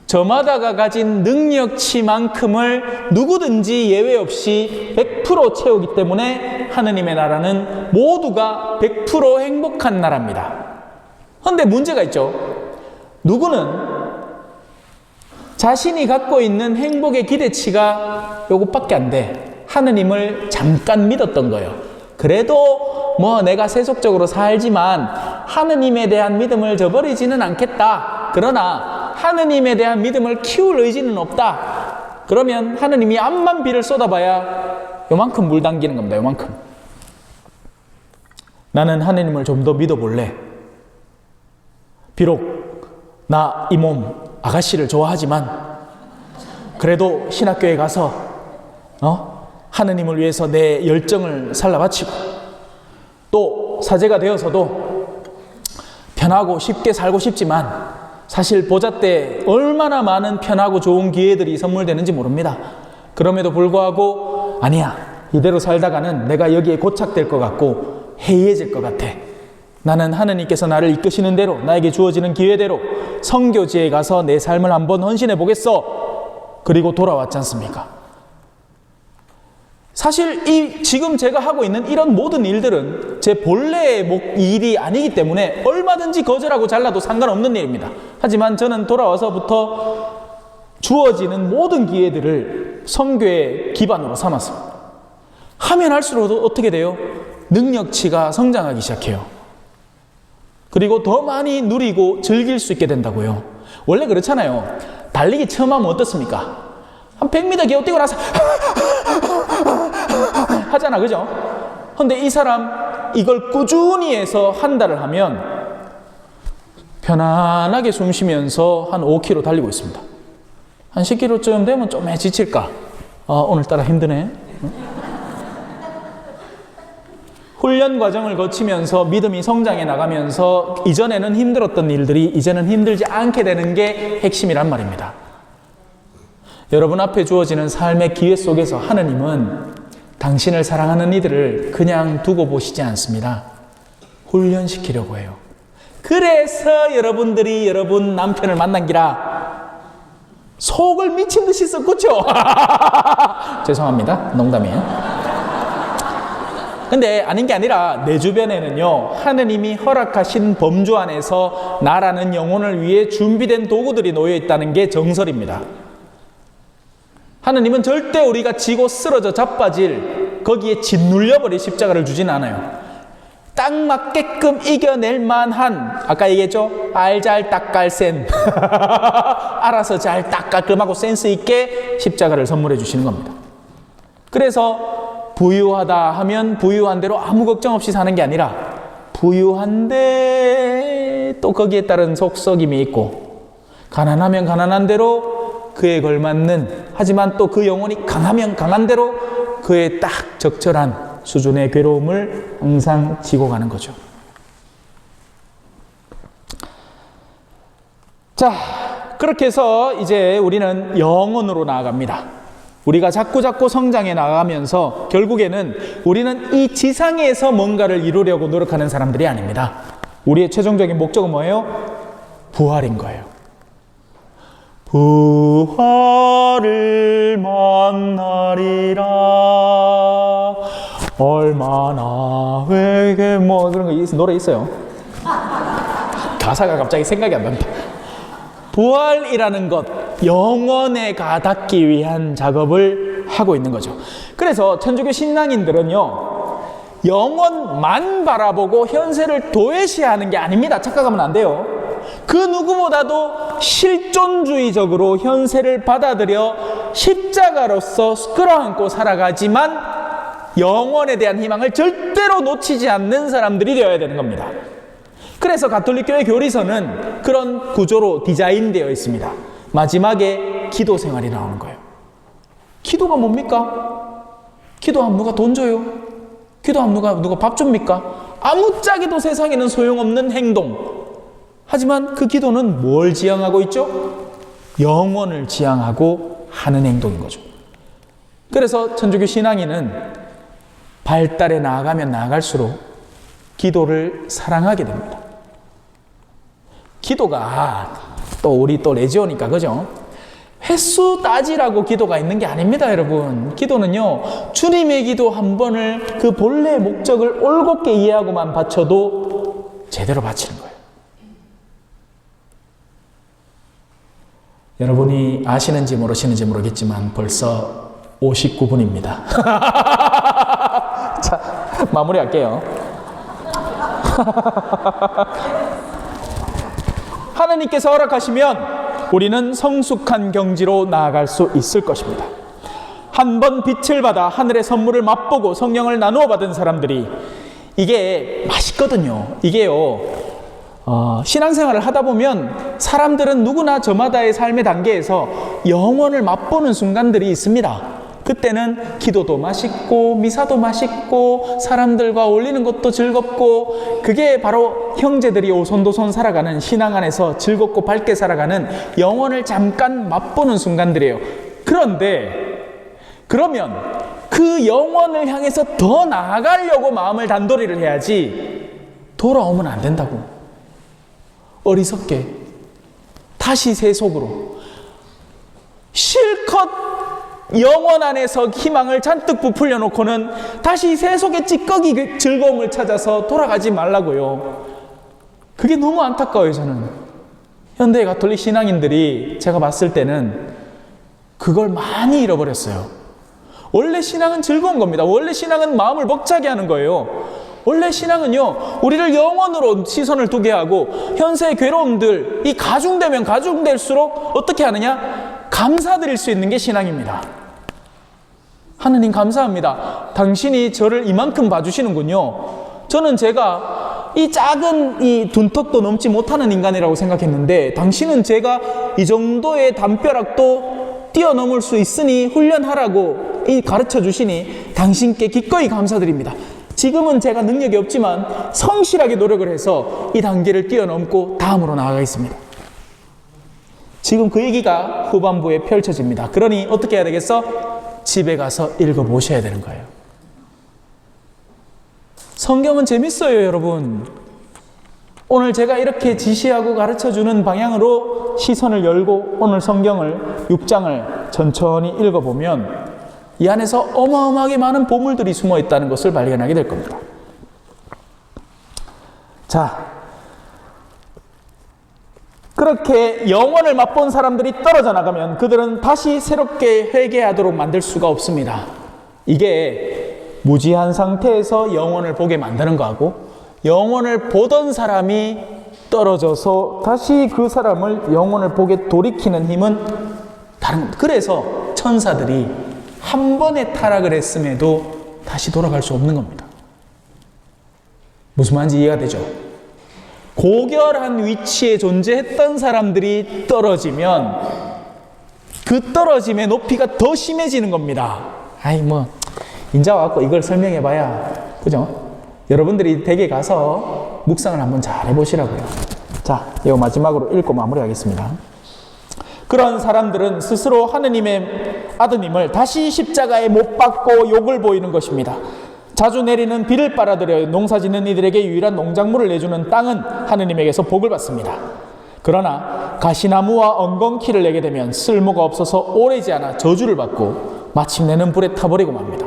저마다가 가진 능력치만큼을 누구든지 예외 없이 100% 채우기 때문에 하느님의 나라는 모두가 100% 행복한 나라입니다. 그런데 문제가 있죠. 누구는 자신이 갖고 있는 행복의 기대치가 요것밖에 안 돼. 하느님을 잠깐 믿었던 거예요. 그래도 내가 세속적으로 살지만 하느님에 대한 믿음을 저버리지는 않겠다. 그러나 하느님에 대한 믿음을 키울 의지는 없다. 그러면 하느님이 암만 비를 쏟아봐야 요만큼 물 당기는 겁니다. 요만큼. 나는 하느님을 좀 더 믿어볼래. 비록 나 이 몸 아가씨를 좋아하지만 그래도 신학교에 가서 하느님을 위해서 내 열정을 살라 바치고 또 사제가 되어서도 편하고 쉽게 살고 싶지만 사실 보좌 때 얼마나 많은 편하고 좋은 기회들이 선물되는지 모릅니다. 그럼에도 불구하고 아니야, 이대로 살다가는 내가 여기에 고착될 것 같고 해이해질 것 같아. 나는 하느님께서 나를 이끄시는 대로, 나에게 주어지는 기회대로 선교지에 가서 내 삶을 한번 헌신해 보겠어. 그리고 돌아왔지 않습니까? 사실 지금 제가 하고 있는 이런 모든 일들은 제 본래의 일이 아니기 때문에 얼마든지 거절하고 잘라도 상관없는 일입니다. 하지만 저는 돌아와서부터 주어지는 모든 기회들을 선교의 기반으로 삼았습니다. 하면 할수록 어떻게 돼요? 능력치가 성장하기 시작해요. 그리고 더 많이 누리고 즐길 수 있게 된다고요. 원래 그렇잖아요. 달리기 처음 하면 어떻습니까? 한 100m 겨우 뛰고 나서 하잖아, 그죠? 근데 이 사람 이걸 꾸준히 해서 한 달을 하면 편안하게 숨 쉬면서 한 5km 달리고 있습니다. 한 10km쯤 되면 좀 지칠까? 오늘따라 힘드네. 훈련 과정을 거치면서 믿음이 성장해 나가면서 이전에는 힘들었던 일들이 이제는 힘들지 않게 되는 게 핵심이란 말입니다. 여러분 앞에 주어지는 삶의 기회 속에서 하느님은 당신을 사랑하는 이들을 그냥 두고 보시지 않습니다. 훈련시키려고 해요. 그래서 여러분들이 여러분 남편을 만난 기라 속을 미친 듯이 썩구죠. 죄송합니다. 농담이에요. 근데 아닌 게 아니라 내 주변에는요, 하느님이 허락하신 범주 안에서 나라는 영혼을 위해 준비된 도구들이 놓여 있다는 게 정설입니다. 하느님은 절대 우리가 지고 쓰러져 자빠질 거기에 짓눌려버릴 십자가를 주진 않아요. 딱 맞게끔 이겨낼 만한, 아까 얘기했죠? 알잘 딱깔센 알아서 잘 딱 깔끔하고 센스 있게 십자가를 선물해 주시는 겁니다. 그래서 부유하다 하면 부유한 대로 아무 걱정 없이 사는 게 아니라 부유한데 또 거기에 따른 속썩임이 있고, 가난하면 가난한 대로 그에 걸맞는, 하지만 또 그 영혼이 강하면 강한 대로 그에 딱 적절한 수준의 괴로움을 항상 지고 가는 거죠. 자, 그렇게 해서 이제 우리는 영혼으로 나아갑니다. 우리가 자꾸 성장해 나가면서 결국에는 우리는 이 지상에서 뭔가를 이루려고 노력하는 사람들이 아닙니다. 우리의 최종적인 목적은 뭐예요? 부활인 거예요. 부활을 만나리라. 얼마나 회개 뭐 그런 거 노래 있어요. 가사가 갑자기 생각이 안 납니다. 부활이라는 것, 영원에 가닿기 위한 작업을 하고 있는 거죠. 그래서 천주교 신앙인들은요, 영원만 바라보고 현세를 도외시하는 게 아닙니다. 착각하면 안 돼요. 그 누구보다도 실존주의적으로 현세를 받아들여 십자가로서 끌어안고 살아가지만 영원에 대한 희망을 절대로 놓치지 않는 사람들이 되어야 되는 겁니다. 그래서 가톨릭교회 교리서는 그런 구조로 디자인되어 있습니다. 마지막에 기도 생활이 나오는 거예요. 기도가 뭡니까? 기도하면 누가 돈 줘요? 기도하면 누가 밥 줍니까? 아무짝에도 세상에는 소용없는 행동. 하지만 그 기도는 뭘 지향하고 있죠? 영원을 지향하고 하는 행동인 거죠. 그래서 천주교 신앙인은 발달해 나아가면 나아갈수록 기도를 사랑하게 됩니다. 기도가 우리 레지오니까, 그죠? 횟수 따지라고 기도가 있는 게 아닙니다, 여러분. 기도는요, 주님의 기도 한 번을 그 본래의 목적을 올곧게 이해하고만 바쳐도 제대로 바치는 거예요. 여러분이 아시는지 모르시는지 모르겠지만 벌써 59분입니다. 자, 마무리할게요. 하나님께서 허락하시면 우리는 성숙한 경지로 나아갈 수 있을 것입니다. 한 번 빛을 받아 하늘의 선물을 맛보고 성령을 나누어 받은 사람들이, 이게 맛있거든요. 이게요, 신앙생활을 하다 보면 사람들은 누구나 저마다의 삶의 단계에서 영원을 맛보는 순간들이 있습니다. 그때는 기도도 맛있고 미사도 맛있고 사람들과 어울리는 것도 즐겁고, 그게 바로 형제들이 오손도손 살아가는, 신앙 안에서 즐겁고 밝게 살아가는 영혼을 잠깐 맛보는 순간들이에요. 그런데 그러면 그 영혼을 향해서 더 나아가려고 마음을 단도리를 해야지 돌아오면 안 된다고. 어리석게 다시 세속으로 실컷 영혼 안에서 희망을 잔뜩 부풀려 놓고는 다시 세속의 찌꺼기 즐거움을 찾아서 돌아가지 말라고요. 그게 너무 안타까워요. 저는 현대 가톨릭 신앙인들이 제가 봤을 때는 그걸 많이 잃어버렸어요. 원래 신앙은 즐거운 겁니다. 원래 신앙은 마음을 벅차게 하는 거예요. 원래 신앙은요, 우리를 영혼으로 시선을 두게 하고, 현세의 괴로움들, 이 가중되면 가중될수록 어떻게 하느냐? 감사드릴 수 있는 게 신앙입니다. 하느님 감사합니다. 당신이 저를 이만큼 봐주시는군요. 저는 제가 이 작은 이 둔턱도 넘지 못하는 인간이라고 생각했는데, 당신은 제가 이 정도의 담벼락도 뛰어넘을 수 있으니 훈련하라고 가르쳐 주시니 당신께 기꺼이 감사드립니다. 지금은 제가 능력이 없지만 성실하게 노력을 해서 이 단계를 뛰어넘고 다음으로 나아가겠습니다. 지금 그 얘기가 후반부에 펼쳐집니다. 그러니 어떻게 해야 되겠어? 집에 가서 읽어보셔야 되는 거예요. 성경은 재밌어요, 여러분. 오늘 제가 이렇게 지시하고 가르쳐주는 방향으로 시선을 열고 오늘 성경을 6장을 천천히 읽어보면 이 안에서 어마어마하게 많은 보물들이 숨어 있다는 것을 발견하게 될 겁니다. 자, 그렇게 영원을 맛본 사람들이 떨어져 나가면 그들은 다시 새롭게 회개하도록 만들 수가 없습니다. 이게 무지한 상태에서 영원을 보게 만드는 거하고, 영원을 보던 사람이 떨어져서 다시 그 사람을 영원을 보게 돌이키는 힘은 다른 겁니다. 그래서 천사들이 한 번에 타락을 했음에도 다시 돌아갈 수 없는 겁니다. 무슨 말인지 이해가 되죠? 고결한 위치에 존재했던 사람들이 떨어지면 그 떨어짐의 높이가 더 심해지는 겁니다. 아이 인자 와갖고 이걸 설명해 봐야, 그죠? 여러분들이 댁에 가서 묵상을 한번 잘 해보시라고요. 자, 이거 마지막으로 읽고 마무리하겠습니다. 그런 사람들은 스스로 하느님의 아드님을 다시 십자가에 못 박고 욕을 보이는 것입니다. 자주 내리는 비를 빨아들여 농사짓는 이들에게 유일한 농작물을 내주는 땅은 하느님에게서 복을 받습니다. 그러나 가시나무와 엉겅퀴를 내게 되면 쓸모가 없어서 오래지 않아 저주를 받고 마침내는 불에 타버리고 맙니다.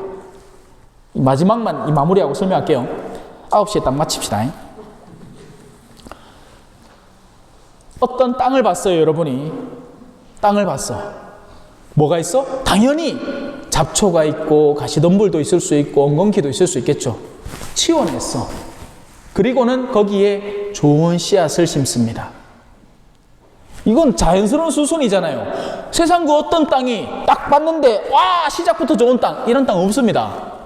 마지막만 마무리하고 설명할게요. 9시에 딱 마칩시다. 어떤 땅을 봤어요, 여러분이. 땅을 봤어. 뭐가 있어? 당연히 잡초가 있고 가시덤불도 있을 수 있고 엉겅퀴도 있을 수 있겠죠. 치워냈어. 그리고는 거기에 좋은 씨앗을 심습니다. 이건 자연스러운 수순이잖아요. 세상 그 어떤 땅이 딱 봤는데 와, 시작부터 좋은 땅, 이런 땅 없습니다.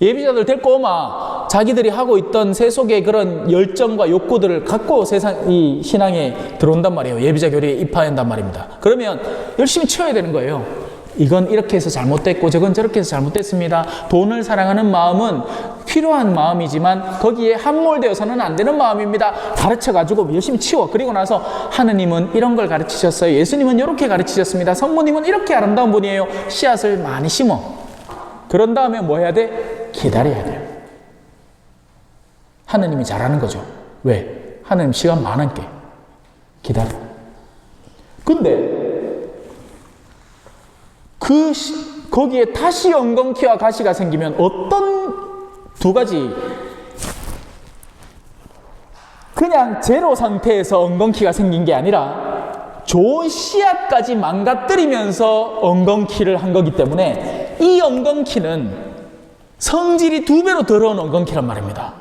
예비자들 데리고 오마 자기들이 하고 있던 세속의 그런 열정과 욕구들을 갖고 이 신앙에 들어온단 말이에요. 예비자 교리에 입하한단 말입니다. 그러면 열심히 치워야 되는 거예요. 이건 이렇게 해서 잘못됐고 저건 저렇게 해서 잘못됐습니다. 돈을 사랑하는 마음은 필요한 마음이지만 거기에 함몰되어서는 안 되는 마음입니다. 가르쳐가지고 열심히 치워. 그리고 나서 하느님은 이런 걸 가르치셨어요. 예수님은 이렇게 가르치셨습니다. 성모님은 이렇게 아름다운 분이에요. 씨앗을 많이 심어. 그런 다음에 뭐 해야 돼? 기다려야 돼요. 하느님이 잘하는 거죠. 왜? 하느님 시간 많은 게. 기다려. 근데 거기에 다시 엉겅퀴와 가시가 생기면 어떤 두 가지, 그냥 제로 상태에서 엉겅퀴가 생긴 게 아니라 좋은 씨앗까지 망가뜨리면서 엉겅퀴를 한 거기 때문에 이 엉겅퀴는 성질이 2배로 더러운 엉겅퀴란 말입니다.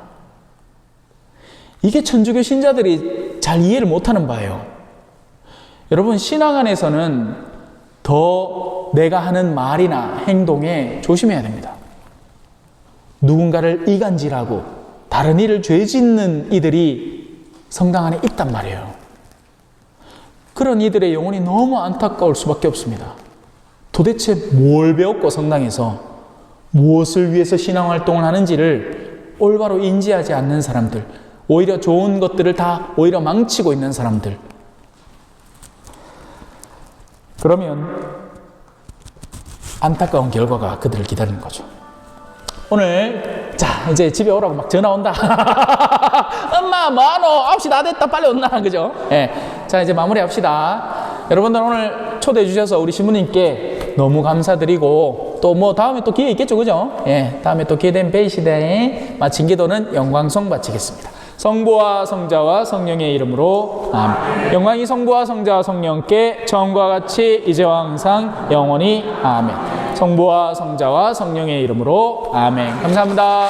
이게 천주교 신자들이 잘 이해를 못하는 바예요. 여러분, 신앙 안에서는 더 내가 하는 말이나 행동에 조심해야 됩니다. 누군가를 이간질하고 다른 이를 죄짓는 이들이 성당 안에 있단 말이에요. 그런 이들의 영혼이 너무 안타까울 수밖에 없습니다. 도대체 뭘 배웠고 성당에서 무엇을 위해서 신앙활동을 하는지를 올바로 인지하지 않는 사람들, 오히려 좋은 것들을 다 오히려 망치고 있는 사람들. 그러면 안타까운 결과가 그들을 기다리는 거죠. 오늘 자 이제 집에 오라고 막 전화 온다. 엄마 뭐하노? 9시 다 됐다 빨리 온나 그죠? 예. 자 이제 마무리합시다. 여러분들 오늘 초대해 주셔서 우리 신부님께 너무 감사드리고 또 뭐 다음에 또 기회 있겠죠 그죠? 예. 다음에 또 기회된 베이시대에 마친 기도는 영광송 바치겠습니다. 성부와 성자와 성령의 이름으로 아멘. 영광이 성부와 성자와 성령께 처음과 같이 이제와 항상 영원히 아멘. 성부와 성자와 성령의 이름으로 아멘. 감사합니다.